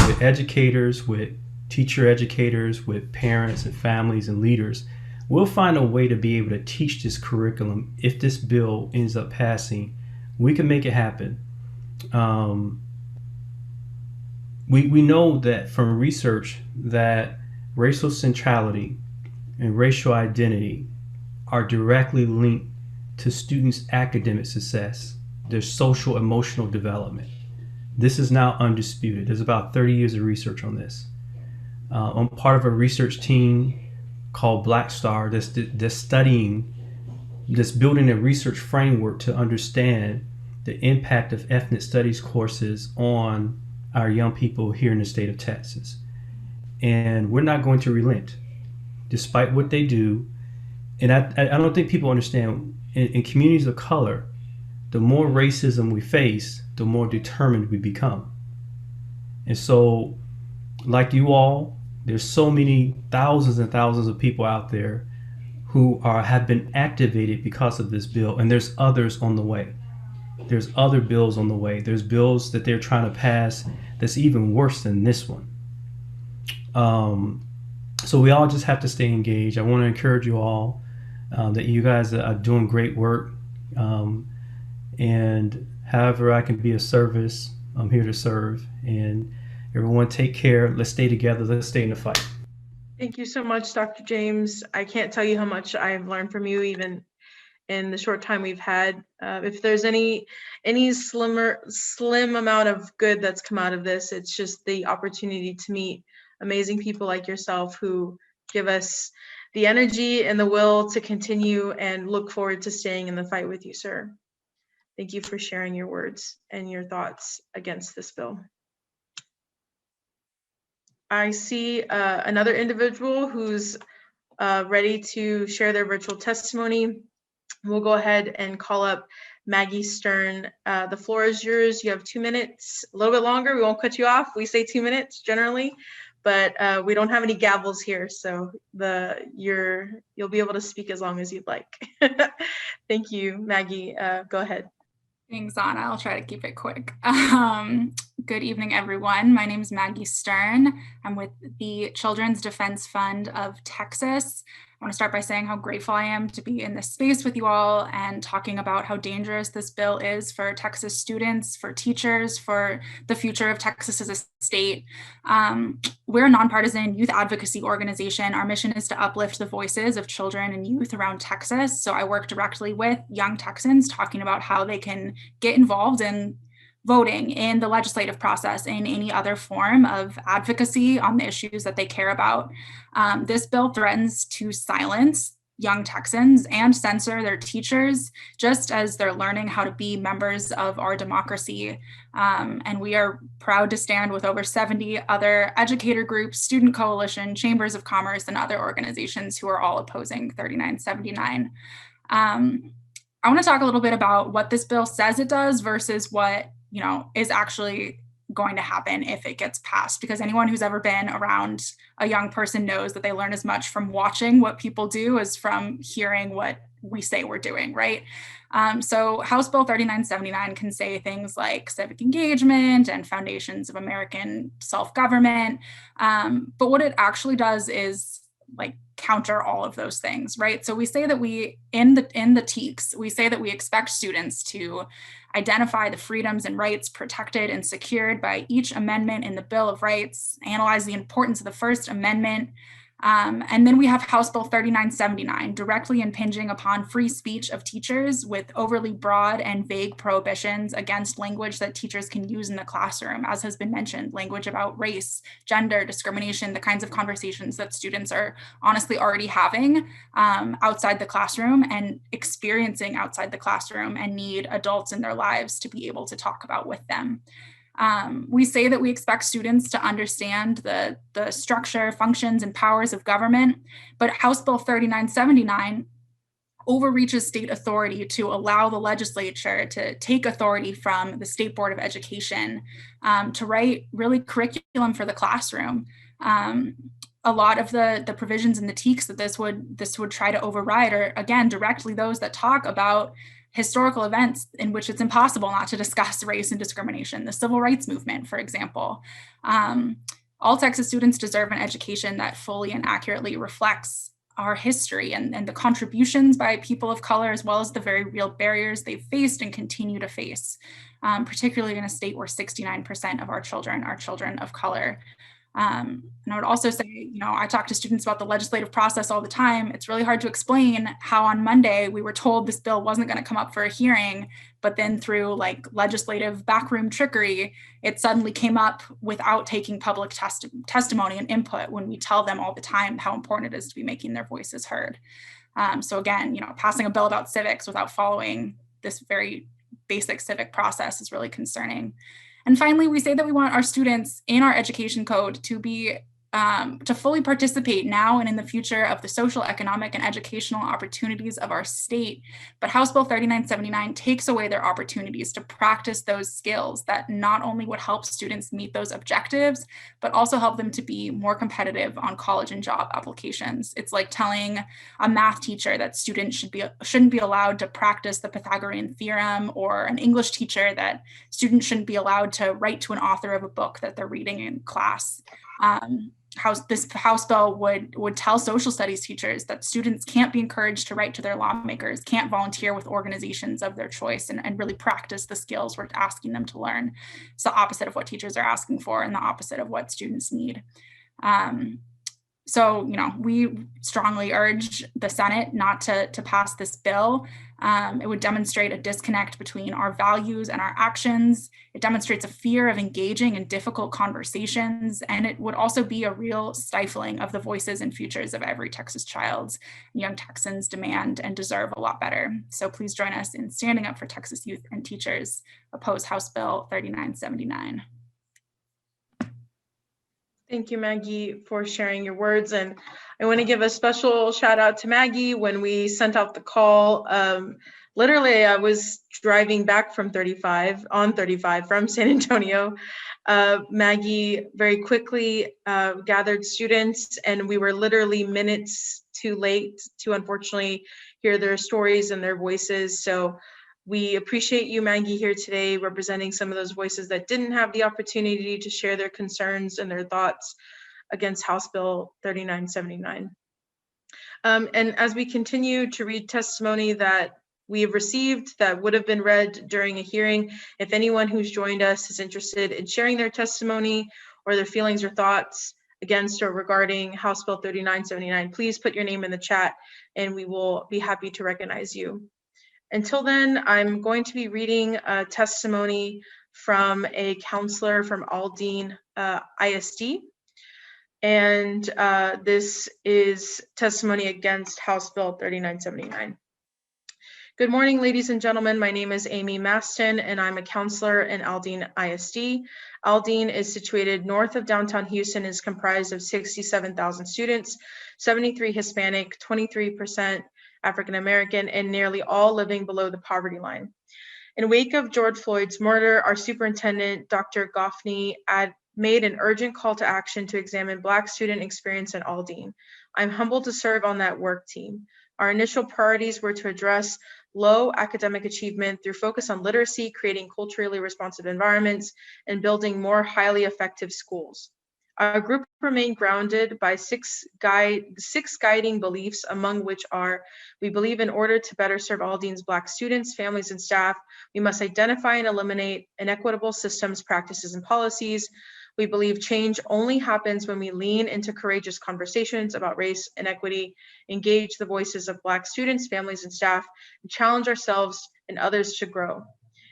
with educators, with teacher educators, with parents and families and leaders, we'll find a way to be able to teach this curriculum if this bill ends up passing We can make it happen. We know that from research that racial centrality and racial identity are directly linked to students' academic success, their social emotional development. This is now undisputed. There's about 30 years of research on this. I'm part of a research team called Black Star that's studying, that's building a research framework to understand the impact of ethnic studies courses on our young people here in the state of Texas. And we're not going to relent, despite what they do. And I don't think people understand, in communities of color, the more racism we face, the more determined we become. And so, like you all, there's so many thousands and thousands of people out there who have been activated because of this bill, and there's others on the way. There's other bills on the way. There's bills that they're trying to pass that's even worse than this one. So we all just have to stay engaged. I want to encourage you all that you guys are doing great work. And however I can be of service, I'm here to serve. And everyone take care. Let's stay together. Let's stay in the fight. Thank you so much, Dr. James. I can't tell you how much I've learned from you, even in the short time we've had. If there's any slim amount of good that's come out of this, it's just the opportunity to meet amazing people like yourself who give us the energy and the will to continue, and look forward to staying in the fight with you, sir. Thank you for sharing your words and your thoughts against this bill. I see another individual who's ready to share their virtual testimony. We'll go ahead and call up Maggie Stern. The floor is yours. You have 2 minutes, a little bit longer. We won't cut you off. We say 2 minutes generally, but we don't have any gavels here, so you'll be able to speak as long as you'd like. Thank you, Maggie. Go ahead. Thanks, Anna. I'll try to keep it quick. Good evening, everyone. My name is Maggie Stern. I'm with the Children's Defense Fund of Texas. I want to start by saying how grateful I am to be in this space with you all and talking about how dangerous this bill is for Texas students, for teachers, for the future of Texas as a state. We're a nonpartisan youth advocacy organization. Our mission is to uplift the voices of children and youth around Texas. So I work directly with young Texans talking about how they can get involved in voting, in the legislative process, in any other form of advocacy on the issues that they care about. This bill threatens to silence young Texans and censor their teachers, just as they're learning how to be members of our democracy. And we are proud to stand with over 70 other educator groups, student coalition, chambers of commerce, and other organizations who are all opposing 3979. I want to talk a little bit about what this bill says it does versus what is actually going to happen if it gets passed, because anyone who's ever been around a young person knows that they learn as much from watching what people do as from hearing what we say we're doing, right? So House Bill 3979 can say things like civic engagement and foundations of American self-government, but what it actually does is counter all of those things, right? So we say that in the TEKS, we say that we expect students to identify the freedoms and rights protected and secured by each amendment in the Bill of Rights, analyze the importance of the First Amendment, and then we have House Bill 3979 directly impinging upon free speech of teachers with overly broad and vague prohibitions against language that teachers can use in the classroom, as has been mentioned, language about race, gender, discrimination, the kinds of conversations that students are honestly already having outside the classroom and experiencing outside the classroom, and need adults in their lives to be able to talk about with them. We say that we expect students to understand the structure, functions, and powers of government, but House Bill 3979 overreaches state authority to allow the legislature to take authority from the State Board of Education to write really curriculum for the classroom. A lot of the provisions in the TEKS that this would try to override are, again, directly those that talk about historical events in which it's impossible not to discuss race and discrimination, the civil rights movement, for example. All Texas students deserve an education that fully and accurately reflects our history and the contributions by people of color, as well as the very real barriers they've faced and continue to face, particularly in a state where 69% of our children are children of color. And I would also say, you know, I talk to students about the legislative process all the time. It's really hard to explain how on Monday we were told this bill wasn't going to come up for a hearing, but then through like legislative backroom trickery, it suddenly came up without taking public testimony and input, when we tell them all the time how important it is to be making their voices heard. So again, you know, passing a bill about civics without following this very basic civic process is really concerning. And finally, we say that we want our students in our education code to be to fully participate now and in the future of the social, economic, and educational opportunities of our state. But House Bill 3979 takes away their opportunities to practice those skills that not only would help students meet those objectives, but also help them to be more competitive on college and job applications. It's like telling a math teacher that students shouldn't be allowed to practice the Pythagorean theorem, or an English teacher that students shouldn't be allowed to write to an author of a book that they're reading in class. This House bill would tell social studies teachers that students can't be encouraged to write to their lawmakers, can't volunteer with organizations of their choice, and really practice the skills we're asking them to learn. It's the opposite of what teachers are asking for and the opposite of what students need. So, you know, we strongly urge the Senate not to pass this bill. It would demonstrate a disconnect between our values and our actions. It demonstrates a fear of engaging in difficult conversations, and it would also be a real stifling of the voices and futures of every Texas child. Young Texans demand and deserve a lot better. So please join us in standing up for Texas youth and teachers. Oppose House Bill 3979. Thank you, Maggie, for sharing your words. And I want to give a special shout out to Maggie. When we sent out the call, literally I was driving back from 35 from San Antonio. Maggie very quickly gathered students, and we were literally minutes too late to unfortunately hear their stories and their voices. So we appreciate you, Maggie, here today, representing some of those voices that didn't have the opportunity to share their concerns and their thoughts against House Bill 3979. And as we continue to read testimony that we have received that would have been read during a hearing, if anyone who's joined us is interested in sharing their testimony or their feelings or thoughts against or regarding House Bill 3979, please put your name in the chat and we will be happy to recognize you. Until then, I'm going to be reading a testimony from a counselor from Aldine ISD. And this is testimony against House Bill 3979. Good morning, ladies and gentlemen. My name is Amy Maston, and I'm a counselor in Aldine ISD. Aldine is situated north of downtown Houston, is comprised of 67,000 students, 73 Hispanic, 23% African American, and nearly all living below the poverty line. In wake of George Floyd's murder, our superintendent, Dr. Goffney, made an urgent call to action to examine Black student experience in Aldine. I'm humbled to serve on that work team. Our initial priorities were to address low academic achievement through focus on literacy, creating culturally responsive environments, and building more highly effective schools. Our group remained grounded by six guiding beliefs, among which are: we believe in order to better serve Aldine's Black students, families, and staff, we must identify and eliminate inequitable systems, practices, and policies. We believe change only happens when we lean into courageous conversations about race and equity, engage the voices of Black students, families, and staff, and challenge ourselves and others to grow.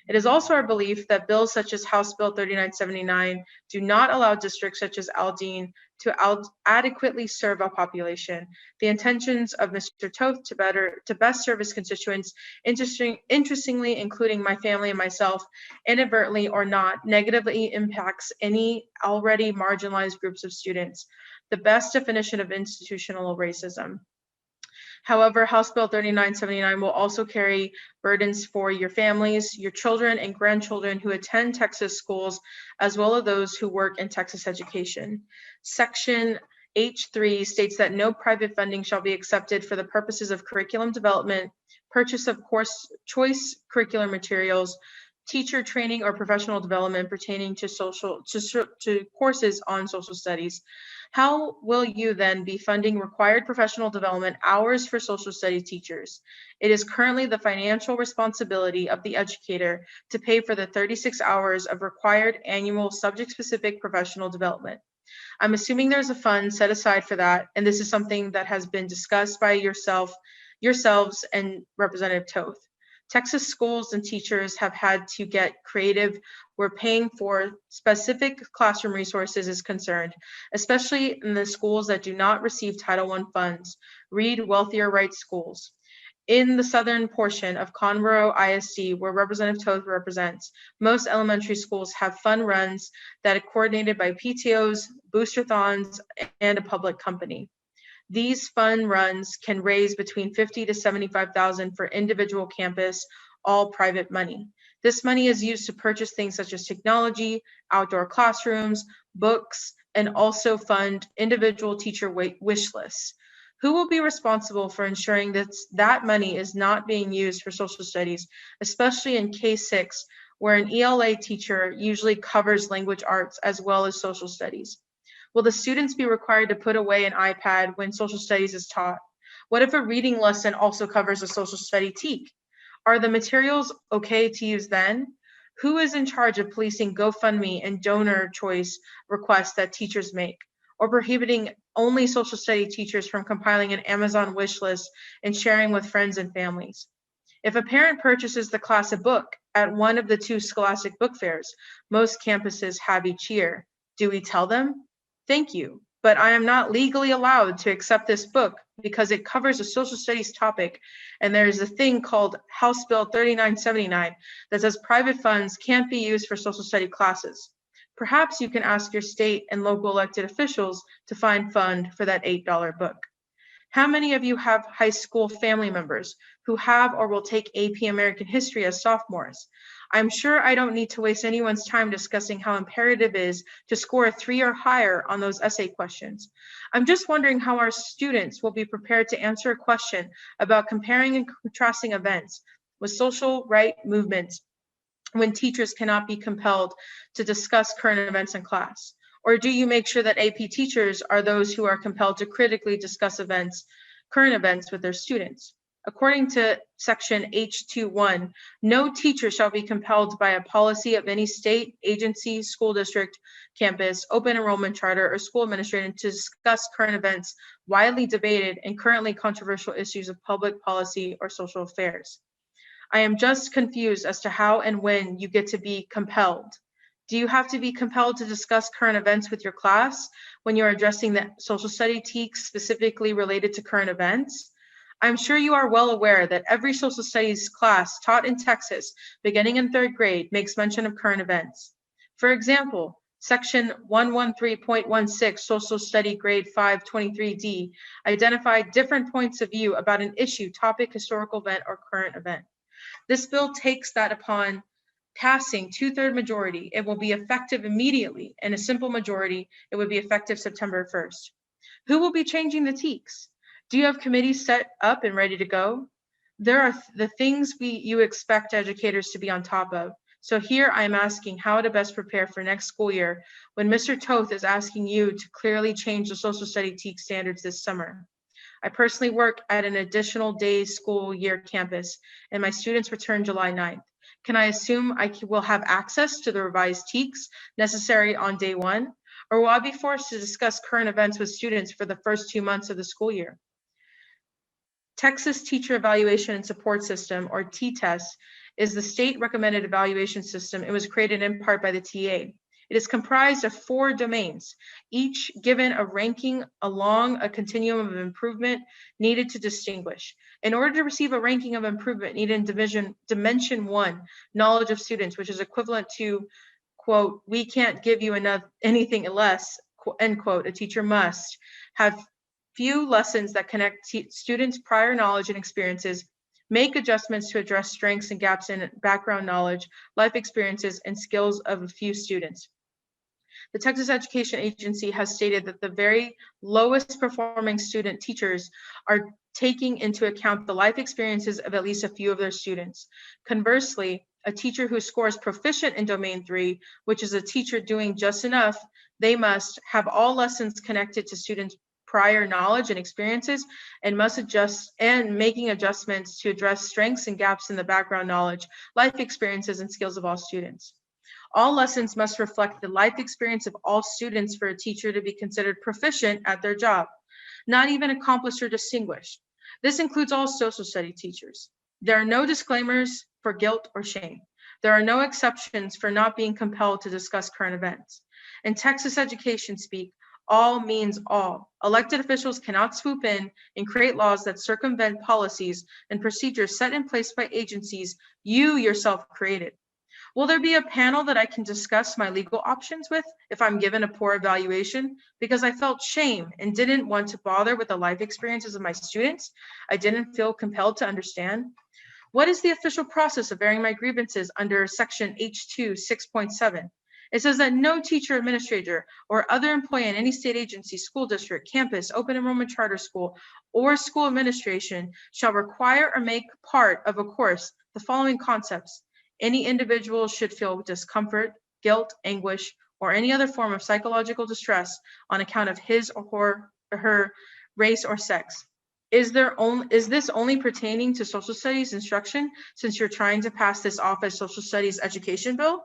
It is also our belief that bills such as House Bill 3979 do not allow districts such as Aldine to adequately serve our population. The intentions of Mr. Toth to best serve his constituents, interestingly, including my family and myself, inadvertently or not, negatively impacts any already marginalized groups of students, the best definition of institutional racism. However, House Bill 3979 will also carry burdens for your families, your children and grandchildren who attend Texas schools, as well as those who work in Texas education. Section H3 states that no private funding shall be accepted for the purposes of curriculum development, purchase of choice curricular materials, teacher training or professional development pertaining to courses on social studies, how will you then be funding required professional development hours for social studies teachers? It is currently the financial responsibility of the educator to pay for the 36 hours of required annual subject-specific professional development. I'm assuming there's a fund set aside for that, and this is something that has been discussed by yourselves and Representative Toth. Texas schools and teachers have had to get creative where paying for specific classroom resources is concerned, especially in the schools that do not receive Title I funds. Read Wealthier Rights Schools. In the southern portion of Conroe ISD, where Representative Toth represents, most elementary schools have fun runs that are coordinated by PTOs, booster-thons, and a public company. These fun runs can raise between $50,000 to $75,000 for individual campus, all private money. This money is used to purchase things such as technology, outdoor classrooms, books, and also fund individual teacher wish lists. Who will be responsible for ensuring that that money is not being used for social studies, especially in K-6, where an ELA teacher usually covers language arts as well as social studies? Will the students be required to put away an iPad when social studies is taught? What if a reading lesson also covers a social study TEK? Are the materials okay to use then? Who is in charge of policing GoFundMe and donor choice requests that teachers make, or prohibiting only social study teachers from compiling an Amazon wish list and sharing with friends and families? If a parent purchases the class a book at one of the 2 scholastic book fairs most campuses have each year, do we tell them? Thank you, but I am not legally allowed to accept this book because it covers a social studies topic, and there is a thing called House Bill 3979 that says private funds can't be used for social study classes. Perhaps you can ask your state and local elected officials to find fund for that $8 book. How many of you have high school family members who have or will take AP American History as sophomores? I'm sure I don't need to waste anyone's time discussing how imperative it is to score a 3 or higher on those essay questions. I'm just wondering how our students will be prepared to answer a question about comparing and contrasting events with social right movements when teachers cannot be compelled to discuss current events in class? Or do you make sure that AP teachers are those who are compelled to critically discuss current events with their students? According to section H21, no teacher shall be compelled by a policy of any state, agency, school district, campus, open enrollment charter, or school administrator to discuss current events, widely debated and currently controversial issues of public policy or social affairs. I am just confused as to how and when you get to be compelled. Do you have to be compelled to discuss current events with your class when you're addressing the social study TEK specifically related to current events? I'm sure you are well aware that every social studies class taught in Texas, beginning in 3rd grade, makes mention of current events. For example, section 113.16, social study grade 523D, identified different points of view about an issue, topic, historical event, or current event. This bill takes that upon passing 2/3 majority, it will be effective immediately, and a simple majority, it would be effective September 1st. Who will be changing the TEKs? Do you have committees set up and ready to go? There are the things you expect educators to be on top of. So here I am asking how to best prepare for next school year when Mr. Toth is asking you to clearly change the social study TEK standards this summer. I personally work at an additional day school year campus, and my students return July 9th. Can I assume I will have access to the revised TEKs necessary on day 1? Or will I be forced to discuss current events with students for the first 2 months of the school year? Texas Teacher Evaluation and Support System, or T-TEST, is the state recommended evaluation system. It was created in part by the TA. It is comprised of 4 domains, each given a ranking along a continuum of improvement needed to distinguish. In order to receive a ranking of improvement needed in dimension 1, knowledge of students, which is equivalent to, quote, we can't give you anything less, end quote, a teacher must have few lessons that connect students' prior knowledge and experiences, make adjustments to address strengths and gaps in background knowledge, life experiences, and skills of a few students. The Texas Education Agency has stated that the very lowest performing student teachers are taking into account the life experiences of at least a few of their students. Conversely, A teacher who scores proficient in domain 3, which is a teacher doing just enough, they must have all lessons connected to students' prior knowledge and experiences and must adjust and making adjustments to address strengths and gaps in the background knowledge, life experiences, and skills of all students. All lessons must reflect the life experience of all students for a teacher to be considered proficient at their job, not even accomplished or distinguished. This includes all social study teachers. There are no disclaimers for guilt or shame. There are no exceptions for not being compelled to discuss current events. In Texas education speak, all means all. Elected officials cannot swoop in and create laws that circumvent policies and procedures set in place by agencies you yourself created. Will there be a panel that I can discuss my legal options with if I'm given a poor evaluation? Because I felt shame and didn't want to bother with the life experiences of my students. I didn't feel compelled to understand. What is the official process of airing my grievances under section H2 6.7? It says that no teacher, administrator, or other employee in any state agency, school district, campus, open enrollment charter school, or school administration shall require or make part of a course the following concepts. Any individual should feel discomfort, guilt, anguish, or any other form of psychological distress on account of his or her race or sex. Is this only pertaining to social studies instruction since you're trying to pass this off as social studies education bill?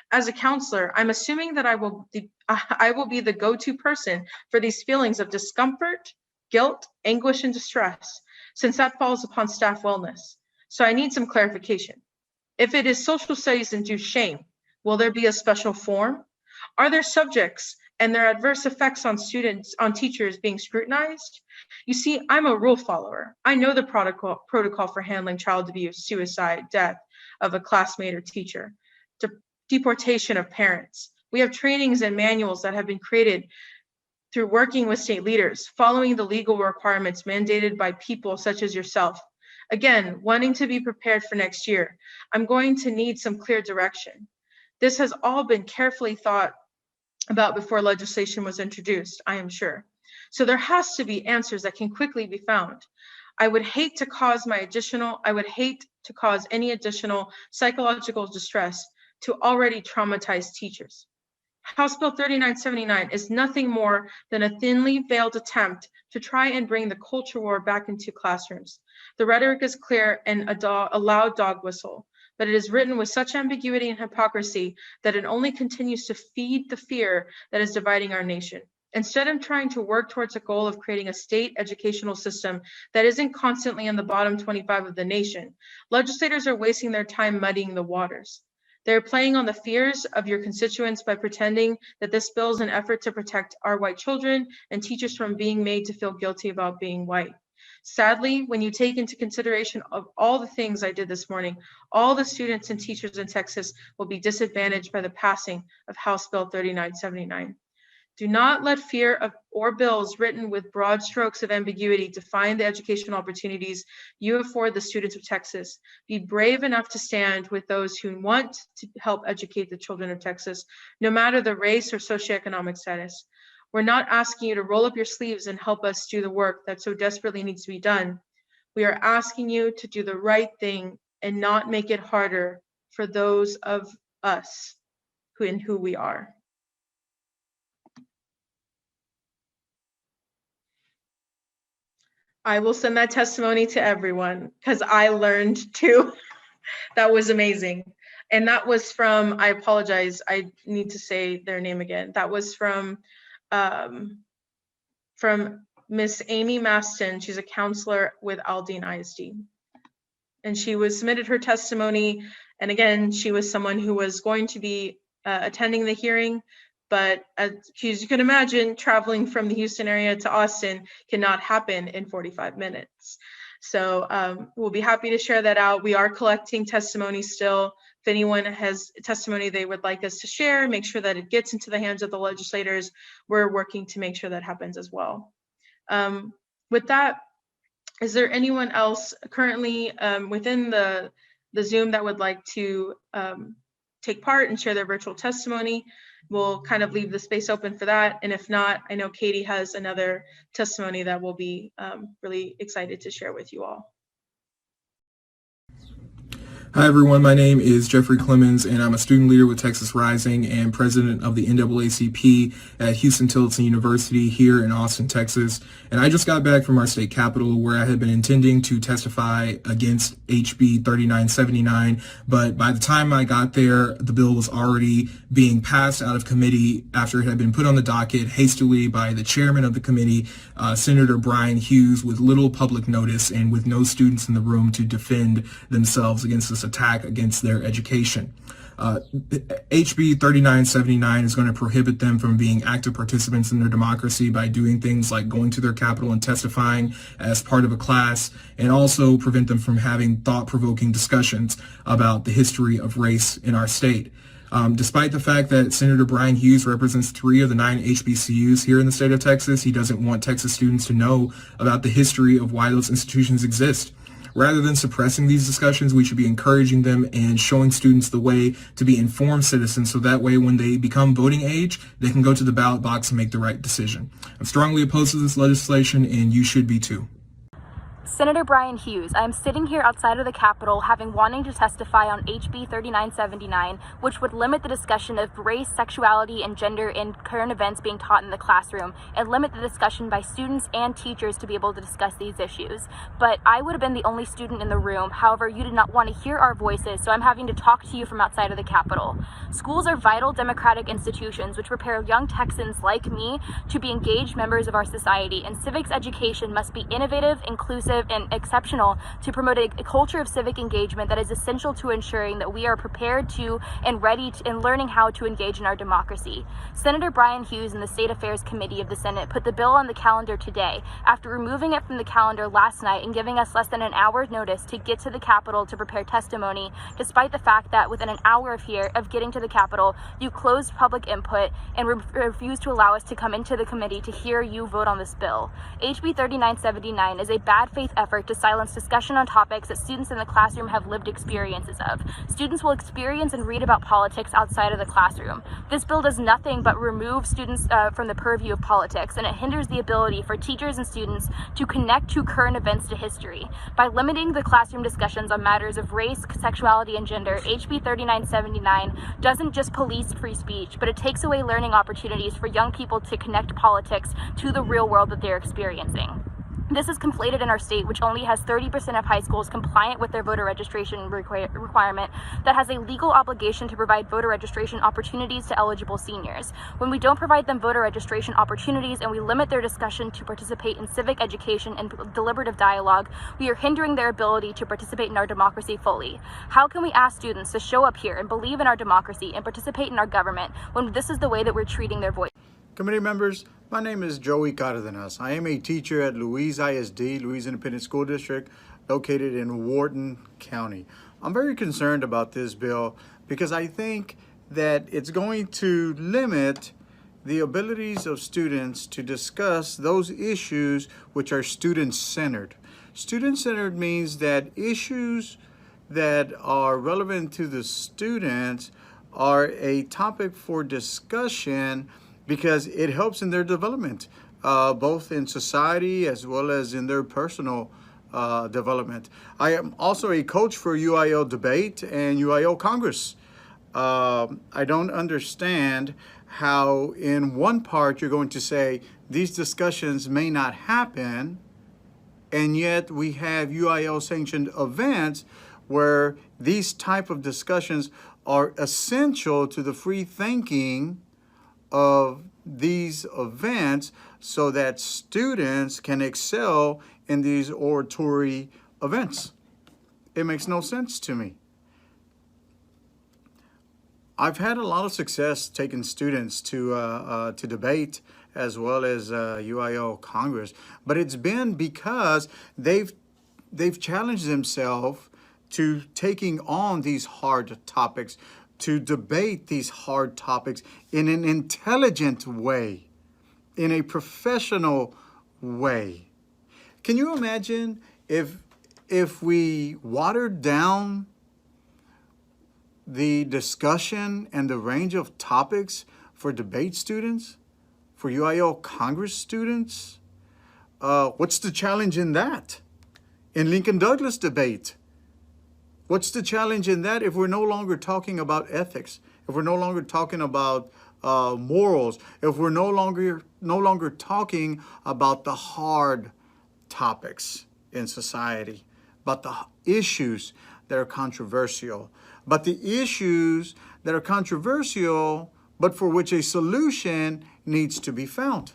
As a counselor, I'm assuming that I will be the go-to person for these feelings of discomfort, guilt, anguish, and distress, since that falls upon staff wellness. So I need some clarification. If it is social studies induced shame, will there be a special form? Are there subjects and their adverse effects on students, on teachers being scrutinized? You see, I'm a rule follower. I know the protocol for handling child abuse, suicide, death of a classmate or teacher, deportation of parents. We have trainings and manuals that have been created through working with state leaders, following the legal requirements mandated by people such as yourself. Again, wanting to be prepared for next year, I'm going to need some clear direction. This has all been carefully thought about before legislation was introduced, I am sure. So there has to be answers that can quickly be found. I would hate to cause any additional psychological distress to already traumatized teachers. House Bill 3979 is nothing more than a thinly veiled attempt to try and bring the culture war back into classrooms. The rhetoric is clear and a loud dog whistle, but it is written with such ambiguity and hypocrisy that it only continues to feed the fear that is dividing our nation. Instead of trying to work towards a goal of creating a state educational system that isn't constantly in the bottom 25 of the nation, legislators are wasting their time muddying the waters. They're playing on the fears of your constituents by pretending that this bill is an effort to protect our white children and teachers from being made to feel guilty about being white. Sadly, when you take into consideration of all the things I did this morning, all the students and teachers in Texas will be disadvantaged by the passing of House Bill 3979. Do not let fear or bills written with broad strokes of ambiguity define the educational opportunities you afford the students of Texas. Be brave enough to stand with those who want to help educate the children of Texas, no matter the race or socioeconomic status. We're not asking you to roll up your sleeves and help us do the work that so desperately needs to be done. We are asking you to do the right thing and not make it harder for those of us who we are. I will send that testimony to everyone because I learned too. That was amazing. And that was from, I apologize, I need to say their name again. That was from Miss Amy Maston. She's a counselor with Aldine ISD. And she submitted her testimony. And again, she was someone who was going to be attending the hearing, but as you can imagine, traveling from the Houston area to Austin cannot happen in 45 minutes. So we'll be happy to share that out. We are collecting testimony still. If anyone has testimony they would like us to share, make sure that it gets into the hands of the legislators. We're working to make sure that happens as well. With that, is there anyone else currently within the Zoom that would like to take part and share their virtual testimony? We'll kind of leave the space open for that. And if not, I know Katie has another testimony that we'll be really excited to share with you all. Hi everyone, my name is Jeffrey Clemens and I'm a student leader with Texas Rising and president of the NAACP at Houston-Tillotson University here in Austin, Texas. And I just got back from our state capitol where I had been intending to testify against HB 3979, but by the time I got there, the bill was already being passed out of committee after it had been put on the docket hastily by the chairman of the committee, Senator Brian Hughes, with little public notice and with no students in the room to defend themselves against this attack against their education. HB 3979 is going to prohibit them from being active participants in their democracy by doing things like going to their capitol and testifying as part of a class, and also prevent them from having thought-provoking discussions about the history of race in our state. Despite the fact that Senator Brian Hughes represents 3 of the 9 HBCUs here in the state of Texas, he doesn't want Texas students to know about the history of why those institutions exist. Rather than suppressing these discussions, we should be encouraging them and showing students the way to be informed citizens, so that way when they become voting age, they can go to the ballot box and make the right decision. I'm strongly opposed to this legislation, and you should be too. Senator Brian Hughes, I am sitting here outside of the Capitol wanting to testify on HB 3979, which would limit the discussion of race, sexuality, and gender in current events being taught in the classroom, and limit the discussion by students and teachers to be able to discuss these issues. But I would have been the only student in the room. However, you did not want to hear our voices, so I'm having to talk to you from outside of the Capitol. Schools are vital democratic institutions which prepare young Texans like me to be engaged members of our society, and civics education must be innovative, inclusive, and exceptional to promote a culture of civic engagement that is essential to ensuring that we are prepared to and ready to, and learning how to engage in our democracy. Senator Brian Hughes and the State Affairs Committee of the Senate put the bill on the calendar today after removing it from the calendar last night and giving us less than an hour's notice to get to the Capitol to prepare testimony, despite the fact that within an hour of getting to the Capitol, you closed public input and refused to allow us to come into the committee to hear you vote on this bill. HB 3979 is a bad faith effort to silence discussion on topics that students in the classroom have lived experiences of. Students will experience and read about politics outside of the classroom. This bill does nothing but remove students from the purview of politics, and it hinders the ability for teachers and students to connect to current events to history. By limiting the classroom discussions on matters of race, sexuality, and gender, HB 3979 doesn't just police free speech, but it takes away learning opportunities for young people to connect politics to the real world that they're experiencing. This is conflated in our state, which only has 30% of high schools compliant with their voter registration requirement, that has a legal obligation to provide voter registration opportunities to eligible seniors. When we don't provide them voter registration opportunities and we limit their discussion to participate in civic education and deliberative dialogue, we are hindering their ability to participate in our democracy fully. How can we ask students to show up here and believe in our democracy and participate in our government when this is the way that we're treating their voice? Committee members, my name is Joey Cardenas. I am a teacher at Louise ISD, Louise Independent School District, located in Wharton County. I'm very concerned about this bill because I think that it's going to limit the abilities of students to discuss those issues which are student-centered. Student-centered means that issues that are relevant to the students are a topic for discussion because it helps in their development, both in society as well as in their personal development. I am also a coach for UIL Debate and UIL Congress. I don't understand how in one part you're going to say these discussions may not happen, and yet we have UIL sanctioned events where these type of discussions are essential to the free thinking of these events so that students can excel in these oratory events. It makes no sense to me. I've had a lot of success taking students to debate as well as UIL Congress, but it's been because they've challenged themselves to taking on these hard topics, to debate these hard topics in an intelligent way, in a professional way. Can you imagine if we watered down the discussion and the range of topics for debate students, for UIL Congress students? What's the challenge in that? In Lincoln Douglas debate, What's the challenge in that if we're no longer talking about ethics, if we're no longer talking about morals, if we're no longer talking about the hard topics in society, about the issues that are controversial, but the issues that are controversial, but for which a solution needs to be found.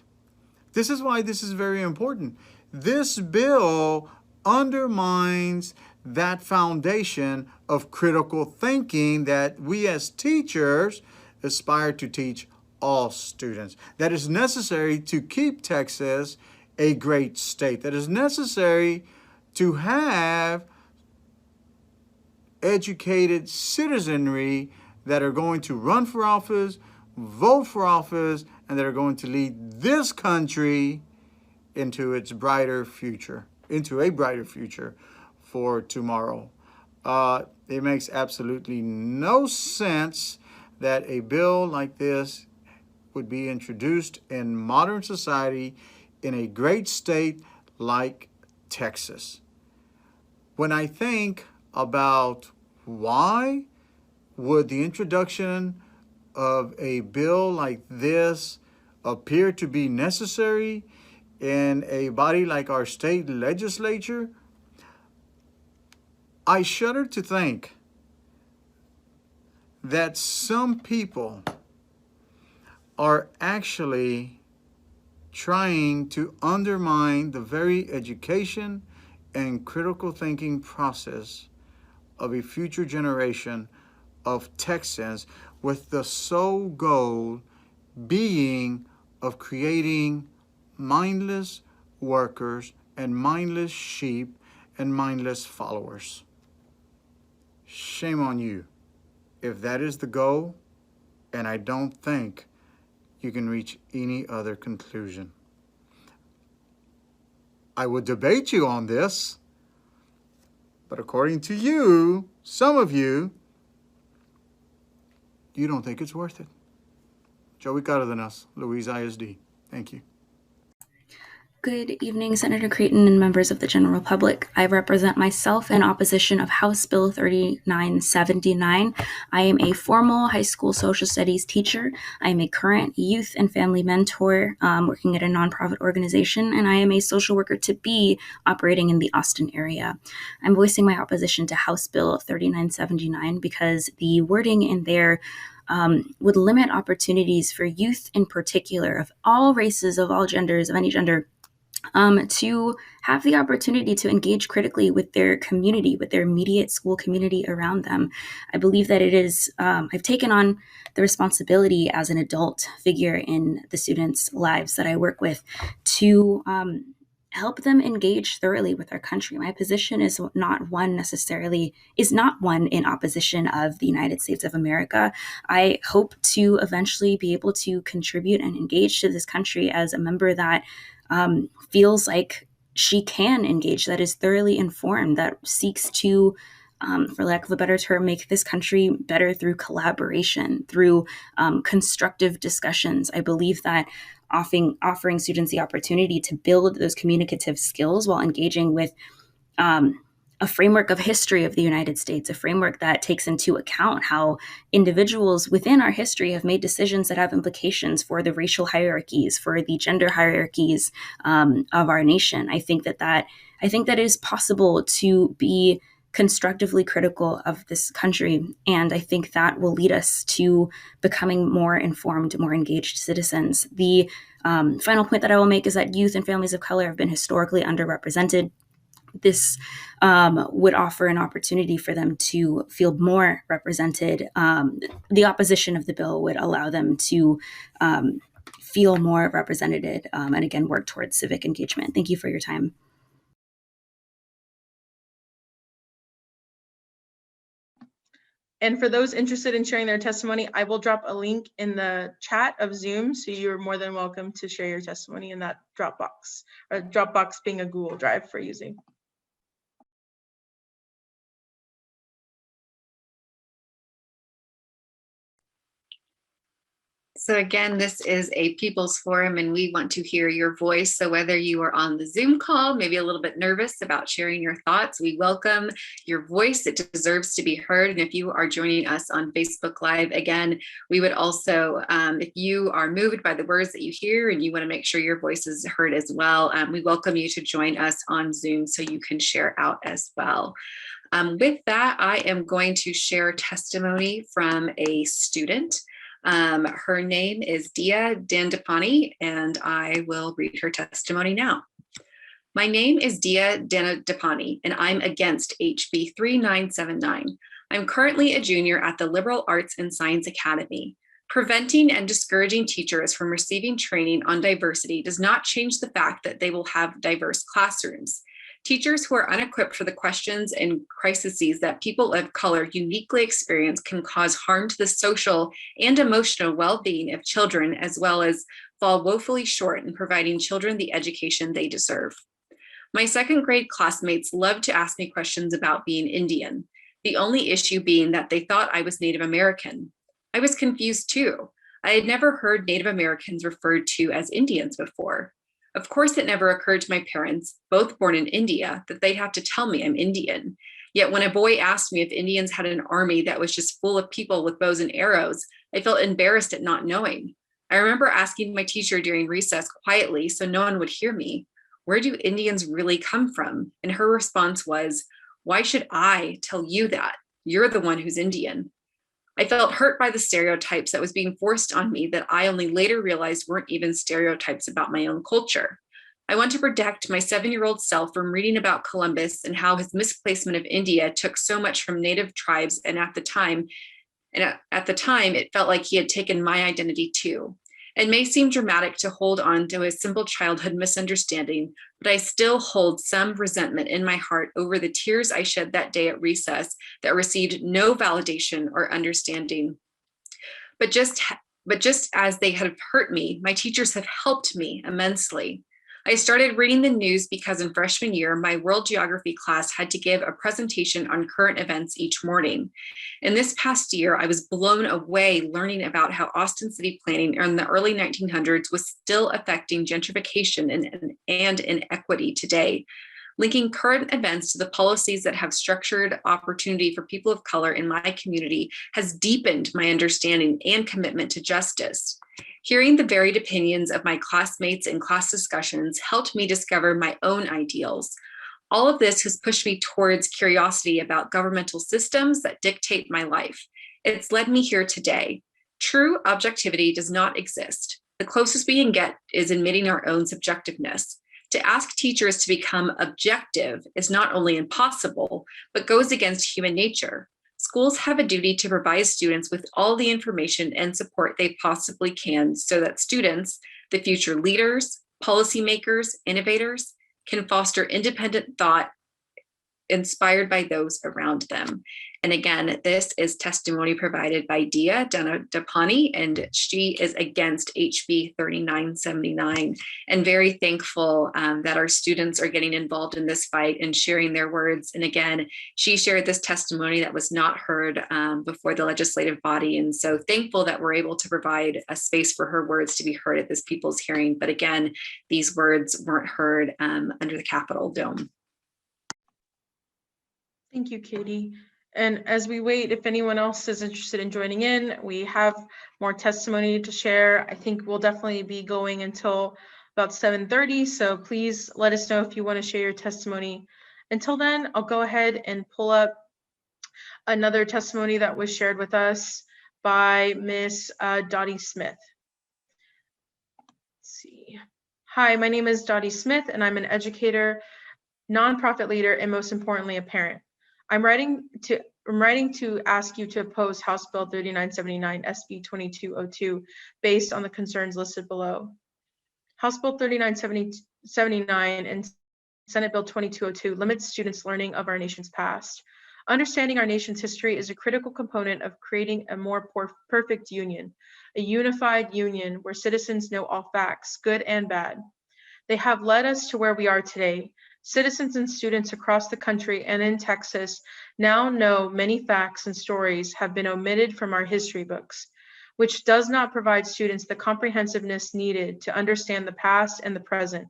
This is why this is very important. This bill undermines that foundation of critical thinking that we as teachers aspire to teach all students. That is necessary to keep Texas a great state. That is necessary to have educated citizenry that are going to run for office, vote for office, and that are going to lead this country into its brighter future, into a brighter future for tomorrow. It makes absolutely no sense that a bill like this would be introduced in modern society in a great state like Texas. When I think about why would the introduction of a bill like this appear to be necessary in a body like our state legislature, I shudder to think that some people are actually trying to undermine the very education and critical thinking process of a future generation of Texans, with the sole goal being of creating mindless workers and mindless sheep and mindless followers. Shame on you if that is the goal, and I don't think you can reach any other conclusion. I would debate you on this, but according to you, some of you, you don't think it's worth it. Joey Cardenas, Louise ISD. Thank you. Good evening, Senator Creighton and members of the general public. I represent myself in opposition of House Bill 3979. I am a formal high school social studies teacher. I am a current youth and family mentor working at a nonprofit organization, and I am a social worker to be operating in the Austin area. I'm voicing my opposition to House Bill 3979 because the wording in there would limit opportunities for youth in particular, of all races, of all genders, of any gender, to have the opportunity to engage critically with their community, with their immediate school community around them. I believe that it is, I've taken on the responsibility as an adult figure in the students' lives that I work with to help them engage thoroughly with our country. My position is not one in opposition of the United States of America. I hope to eventually be able to contribute and engage to this country as a member that feels like she can engage, that is thoroughly informed, that seeks to, for lack of a better term, make this country better through collaboration, through constructive discussions. I believe that offering students the opportunity to build those communicative skills while engaging with a framework of history of the United States, a framework that takes into account how individuals within our history have made decisions that have implications for the racial hierarchies, for the gender hierarchies of our nation. I think that it is possible to be constructively critical of this country, and I think that will lead us to becoming more informed, more engaged citizens. The final point that I will make is that youth and families of color have been historically underrepresented. This would offer an opportunity for them to feel more represented. The opposition of the bill would allow them to feel more represented and again, work towards civic engagement. Thank you for your time. And for those interested in sharing their testimony, I will drop a link in the chat of Zoom, so you're more than welcome to share your testimony in that Dropbox, or Dropbox being a Google Drive for using. So again, this is a people's forum and we want to hear your voice. So whether you are on the Zoom call, maybe a little bit nervous about sharing your thoughts, we welcome your voice. It deserves to be heard. And if you are joining us on Facebook Live, again, we would also, if you are moved by the words that you hear and you want to make sure your voice is heard as well, we welcome you to join us on Zoom so you can share out as well. With that, I am going to share testimony from a student. Her name is Dia Dandapani, and I will read her testimony now. My name is Dia Dandapani, and I'm against HB 3979. I'm currently a junior at the Liberal Arts and Science Academy. Preventing and discouraging teachers from receiving training on diversity does not change the fact that they will have diverse classrooms. Teachers who are unequipped for the questions and crises that people of color uniquely experience can cause harm to the social and emotional well-being of children, as well as fall woefully short in providing children the education they deserve. My second grade classmates loved to ask me questions about being Indian, the only issue being that they thought I was Native American. I was confused too. I had never heard Native Americans referred to as Indians before. Of course, it never occurred to my parents, both born in India, that they'd have to tell me I'm Indian. Yet when a boy asked me if Indians had an army that was just full of people with bows and arrows, I felt embarrassed at not knowing. I remember asking my teacher during recess quietly so no one would hear me, "Where do Indians really come from?" And her response was, "Why should I tell you that? You're the one who's Indian." I felt hurt by the stereotypes that was being forced on me that I only later realized weren't even stereotypes about my own culture. I want to protect my 7-year-old self from reading about Columbus and how his misplacement of India took so much from native tribes, and at the time, it felt like he had taken my identity too. It may seem dramatic to hold on to a simple childhood misunderstanding, but I still hold some resentment in my heart over the tears I shed that day at recess that received no validation or understanding. But just as they have hurt me, my teachers have helped me immensely. I started reading the news because in freshman year, my world geography class had to give a presentation on current events each morning. In this past year, I was blown away learning about how Austin city planning in the early 1900s was still affecting gentrification and inequity today, linking current events to the policies that have structured opportunity for people of color in my community has deepened my understanding and commitment to justice. Hearing the varied opinions of my classmates in class discussions helped me discover my own ideals. All of this has pushed me towards curiosity about governmental systems that dictate my life. It's led me here today. True objectivity does not exist. The closest we can get is admitting our own subjectiveness. To ask teachers to become objective is not only impossible, but goes against human nature. Schools have a duty to provide students with all the information and support they possibly can so that students, the future leaders, policymakers, innovators, can foster independent thought inspired by those around them. And again, this is testimony provided by Dia Dandapani, and she is against HB 3979, and very thankful that our students are getting involved in this fight and sharing their words. And again, she shared this testimony that was not heard before the legislative body. And so thankful that we're able to provide a space for her words to be heard at this people's hearing. But again, these words weren't heard under the Capitol dome. Thank you, Katie. And as we wait, if anyone else is interested in joining in, we have more testimony to share. I think we'll definitely be going until about 7:30. So please let us know if you want to share your testimony. Until then, I'll go ahead and pull up another testimony that was shared with us by Miss Dottie Smith. Let's see. Hi, my name is Dottie Smith, and I'm an educator, nonprofit leader, and most importantly, a parent. I'm writing to ask you to oppose House Bill 3979 SB 2202 based on the concerns listed below. House Bill 3979 and Senate Bill 2202 limits students' learning of our nation's past. Understanding our nation's history is a critical component of creating a more perfect union, a unified union where citizens know all facts, good and bad. They have led us to where we are today. Citizens and students across the country and in Texas now know many facts and stories have been omitted from our history books. which does not provide students the comprehensiveness needed to understand the past and the present,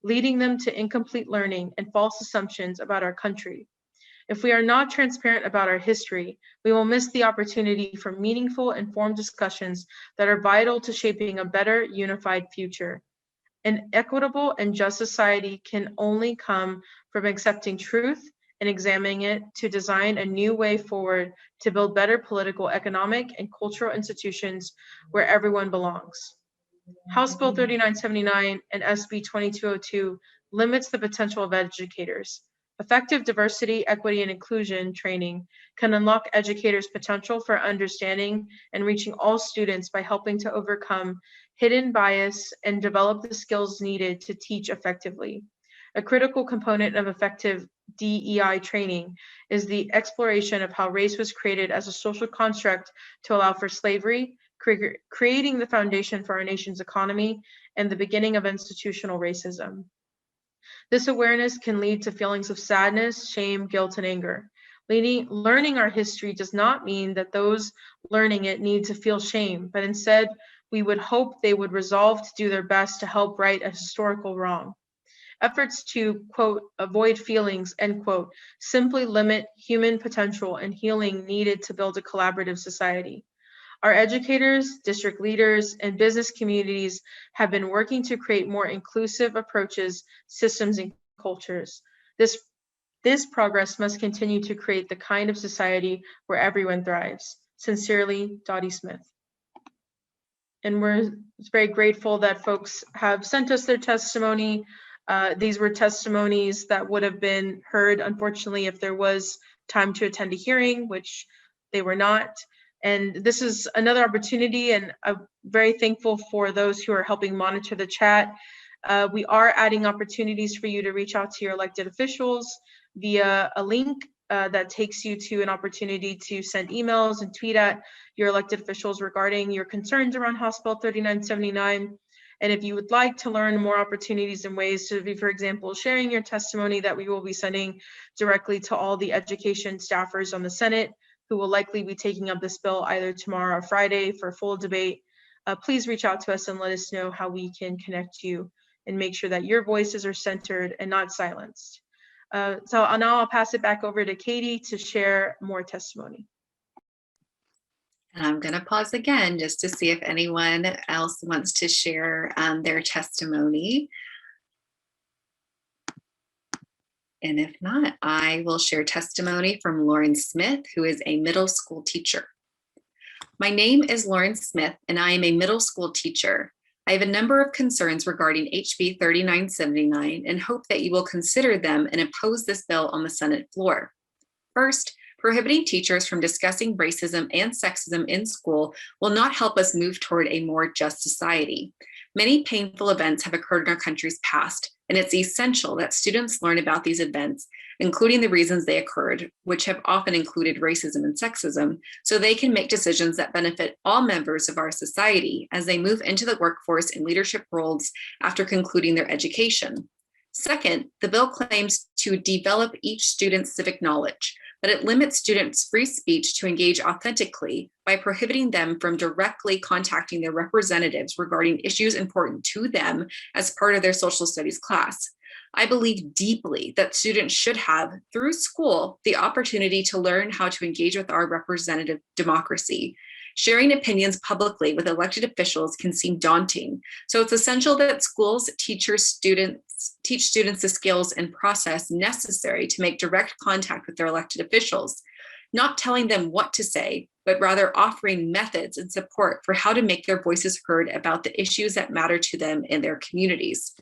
leading them to incomplete learning and false assumptions about our country. If we are not transparent about our history, we will miss the opportunity for meaningful, informed discussions that are vital to shaping a better, unified future. An equitable and just society can only come from accepting truth and examining it to design a new way forward to build better political, economic, and cultural institutions where everyone belongs. House Bill 3979 and SB 2202 limits the potential of educators. Effective diversity, equity, and inclusion training can unlock educators' potential for understanding and reaching all students by helping to overcome hidden bias and develop the skills needed to teach effectively. A critical component of effective DEI training is the exploration of how race was created as a social construct to allow for slavery, creating the foundation for our nation's economy and the beginning of institutional racism. This awareness can lead to feelings of sadness, shame, guilt, and anger. Learning our history does not mean that those learning it need to feel shame, but instead, we would hope they would resolve to do their best to help right a historical wrong. Efforts to, quote, avoid feelings, end quote, simply limit human potential and healing needed to build a collaborative society. Our educators, district leaders, and business communities have been working to create more inclusive approaches, systems, and cultures. This progress must continue to create the kind of society where everyone thrives. Sincerely, Dottie Smith. And we're very grateful that folks have sent us their testimony. These were testimonies that would have been heard, unfortunately, if there was time to attend a hearing, which they were not. And this is another opportunity, and I'm very thankful for those who are helping monitor the chat. We are adding opportunities for you to reach out to your elected officials via a link that takes you to an opportunity to send emails and tweet at your elected officials regarding your concerns around House Bill 3979. And if you would like to learn more opportunities and ways to be, for example, sharing your testimony that we will be sending directly to all the education staffers on the Senate, who will likely be taking up this bill either tomorrow or Friday for full debate, please reach out to us and let us know how we can connect you and make sure that your voices are centered and not silenced. So now I'll pass it back over to Katie to share more testimony. And I'm going to pause again just to see if anyone else wants to share their testimony. And if not, I will share testimony from Lauren Smith, who is a middle school teacher. My name is Lauren Smith, and I am a middle school teacher. I have a number of concerns regarding HB 3979 and hope that you will consider them and oppose this bill on the Senate floor. First, prohibiting teachers from discussing racism and sexism in school will not help us move toward a more just society. Many painful events have occurred in our country's past, and it's essential that students learn about these events, including the reasons they occurred, which have often included racism and sexism, so they can make decisions that benefit all members of our society as they move into the workforce and leadership roles after concluding their education. Second, the bill claims to develop each student's civic knowledge, but it limits students' free speech to engage authentically by prohibiting them from directly contacting their representatives regarding issues important to them as part of their social studies class. I believe deeply that students should have, through school, the opportunity to learn how to engage with our representative democracy. Sharing opinions publicly with elected officials can seem daunting, so it's essential that schools teach students the skills and process necessary to make direct contact with their elected officials, not telling them what to say, but rather offering methods and support for how to make their voices heard about the issues that matter to them in their communities.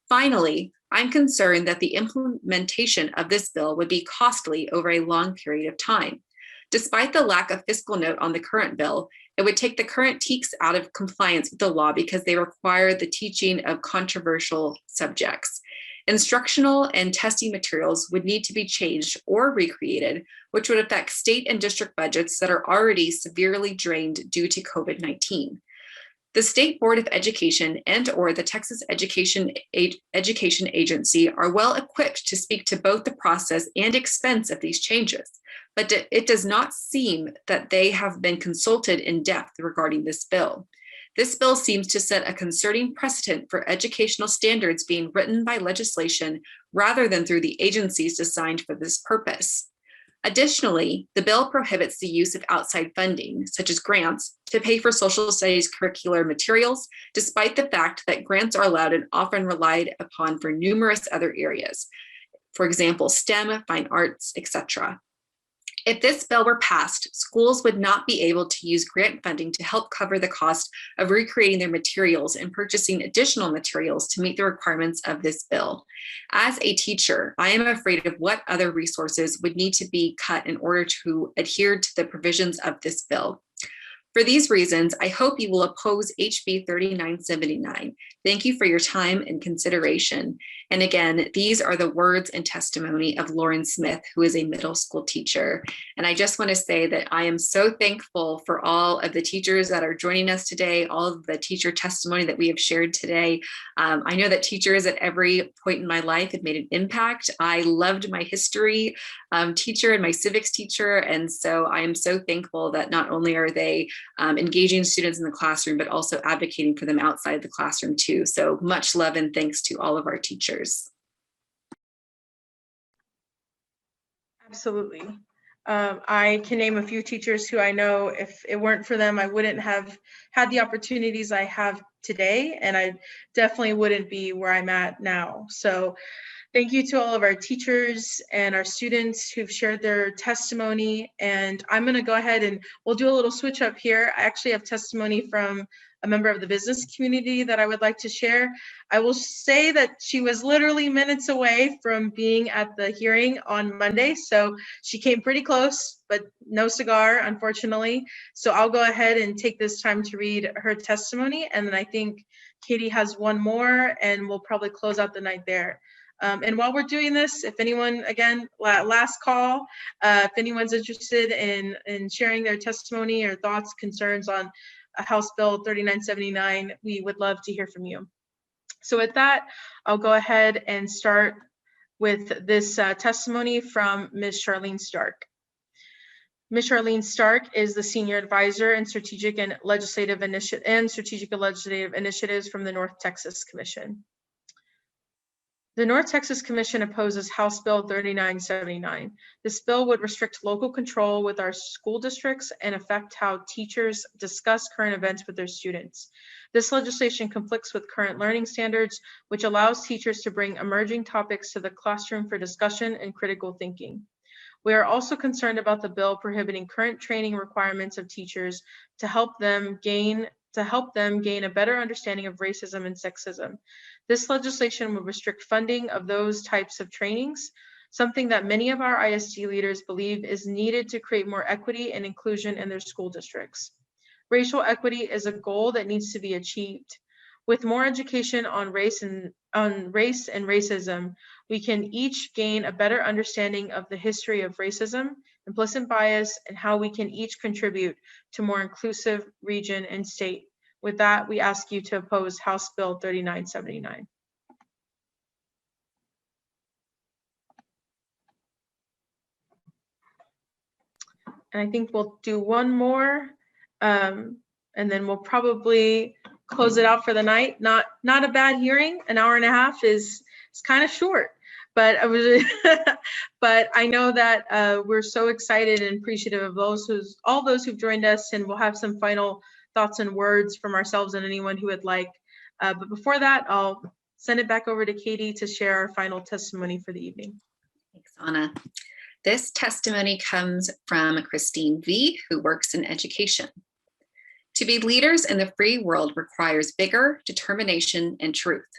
Finally, I'm concerned that the implementation of this bill would be costly over a long period of time. Despite the lack of fiscal note on the current bill, it would take the current TEKS out of compliance with the law because they require the teaching of controversial subjects. Instructional and testing materials would need to be changed or recreated, which would affect state and district budgets that are already severely drained due to COVID-19. The State Board of Education and/or the Texas Education Agency are well equipped to speak to both the process and expense of these changes, but it does not seem that they have been consulted in depth regarding this bill. This bill seems to set a concerning precedent for educational standards being written by legislation rather than through the agencies designed for this purpose. Additionally, the bill prohibits the use of outside funding, such as grants, to pay for social studies curricular materials, despite the fact that grants are allowed and often relied upon for numerous other areas, for example, STEM, fine arts, etc. If this bill were passed, schools would not be able to use grant funding to help cover the cost of recreating their materials and purchasing additional materials to meet the requirements of this bill. As a teacher, I am afraid of what other resources would need to be cut in order to adhere to the provisions of this bill. For these reasons, I hope you will oppose HB 3979. Thank you for your time and consideration. And again, these are the words and testimony of Lauren Smith, who is a middle school teacher. And I just want to say that I am so thankful for all of the teachers that are joining us today, all of the teacher testimony that we have shared today. I know that teachers at every point in my life have made an impact. I loved my history teacher and my civics teacher. And so I am so thankful that not only are they engaging students in the classroom, but also advocating for them outside the classroom too. So much love and thanks to all of our teachers. Absolutely. I can name a few teachers who I know if it weren't for them, I wouldn't have had the opportunities I have today, and I definitely wouldn't be where I'm at now. So thank you to all of our teachers and our students who've shared their testimony. And I'm going to go ahead and we'll do a little switch up here. I actually have testimony from a member of the business community that I would like to share. I will say that she was literally minutes away from being at the hearing on Monday. So she came pretty close, but no cigar, unfortunately. So I'll go ahead and take this time to read her testimony. And then I think Katie has one more and we'll probably close out the night there. And while we're doing this, if anyone, again, last call, if anyone's interested in sharing their testimony or thoughts, concerns on House Bill 3979, we would love to hear from you. So with that, I'll go ahead and start with this testimony from Ms. Charlene Stark. Ms. Charlene Stark is the Senior Advisor in Strategic and Legislative Initiatives from the North Texas Commission. The North Texas Commission opposes House Bill 3979. This bill would restrict local control with our school districts and affect how teachers discuss current events with their students. This legislation conflicts with current learning standards, which allows teachers to bring emerging topics to the classroom for discussion and critical thinking. We are also concerned about the bill prohibiting current training requirements of teachers to help them gain a better understanding of racism and sexism. This legislation will restrict funding of those types of trainings, something that many of our ISD leaders believe is needed to create more equity and inclusion in their school districts. Racial equity is a goal that needs to be achieved. With more education on race and racism, we can each gain a better understanding of the history of racism, implicit bias, and how we can each contribute to more inclusive region and state. With that, we ask you to oppose House Bill 3979. And I think we'll do one more, and then we'll probably close it out for the night. Not a bad hearing. An hour and a half is kind of short, but but I know that we're so excited and appreciative of all those who've joined us, and we'll have some final thoughts and words from ourselves and anyone who would like. But before that, I'll send it back over to Katie to share our final testimony for the evening. Thanks, Anna. This testimony comes from Christine V., who works in education. To be leaders in the free world requires vigor, determination, and truth.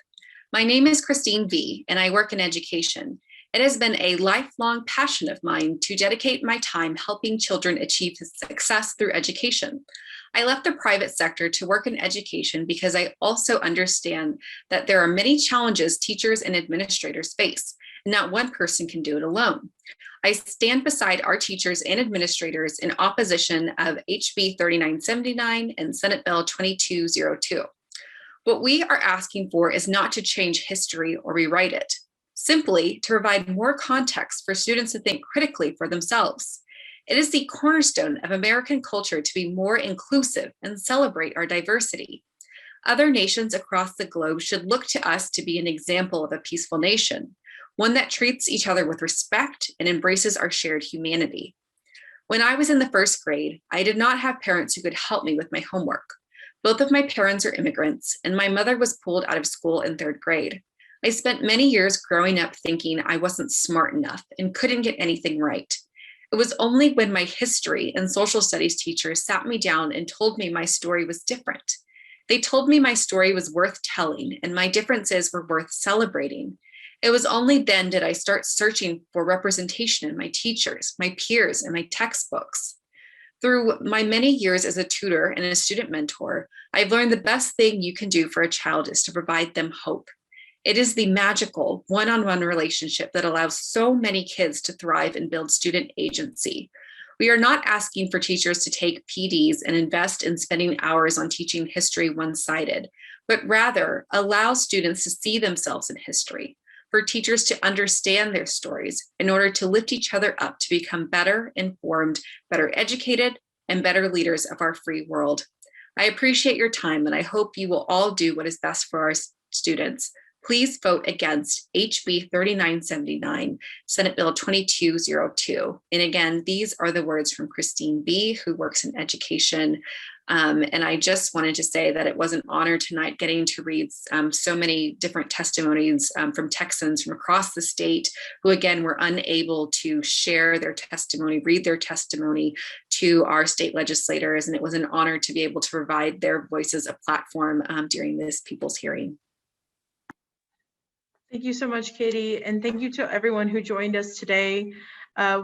My name is Christine V., and I work in education. It has been a lifelong passion of mine to dedicate my time helping children achieve success through education. I left the private sector to work in education because I also understand that there are many challenges teachers and administrators face, and not one person can do it alone. I stand beside our teachers and administrators in opposition of HB 3979 and Senate Bill 2202. What we are asking for is not to change history or rewrite it, simply to provide more context for students to think critically for themselves. It is the cornerstone of American culture to be more inclusive and celebrate our diversity. Other nations across the globe should look to us to be an example of a peaceful nation, one that treats each other with respect and embraces our shared humanity. When I was in the first grade, I did not have parents who could help me with my homework. Both of my parents are immigrants, and my mother was pulled out of school in third grade. I spent many years growing up thinking I wasn't smart enough and couldn't get anything right. It was only when my history and social studies teachers sat me down and told me my story was different. They told me my story was worth telling and my differences were worth celebrating. It was only then did I start searching for representation in my teachers, my peers, and my textbooks. Through my many years as a tutor and a student mentor, I've learned the best thing you can do for a child is to provide them hope. It is the magical one-on-one relationship that allows so many kids to thrive and build student agency. We are not asking for teachers to take PDs and invest in spending hours on teaching history one-sided, but rather allow students to see themselves in history, for teachers to understand their stories in order to lift each other up to become better informed, better educated, and better leaders of our free world. I appreciate your time, and I hope you will all do what is best for our students. Please vote against HB 3979, Senate Bill 2202. And again, these are the words from Christine B., who works in education. And I just wanted to say that it was an honor tonight getting to read so many different testimonies from Texans from across the state who, again, were unable to share their testimony, read their testimony to our state legislators. And it was an honor to be able to provide their voices a platform during this people's hearing. Thank you so much, Katie, and thank you to everyone who joined us today.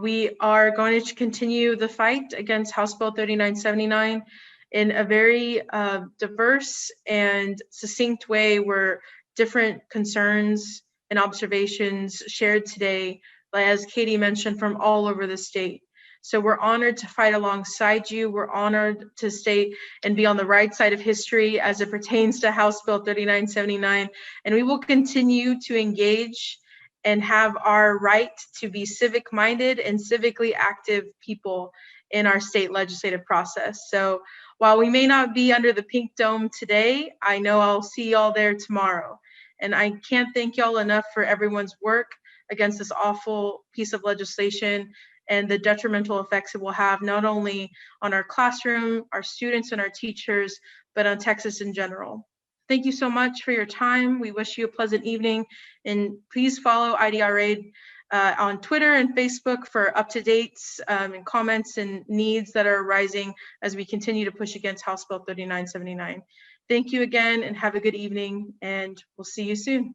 We are going to continue the fight against House Bill 3979 in a very diverse and succinct way, where different concerns and observations shared today, as Katie mentioned, from all over the state. So we're honored to fight alongside you. We're honored to stay and be on the right side of history as it pertains to House Bill 3979. And we will continue to engage and have our right to be civic-minded and civically active people in our state legislative process. So while we may not be under the pink dome today, I know I'll see y'all there tomorrow. And I can't thank y'all enough for everyone's work against this awful piece of legislation and the detrimental effects it will have not only on our classroom, our students, and our teachers, but on Texas in general. Thank you so much for your time. We wish you a pleasant evening, and please follow IDRA on Twitter and Facebook for up-to-dates and comments and needs that are arising as we continue to push against House Bill 3979. Thank you again, and have a good evening, and we'll see you soon.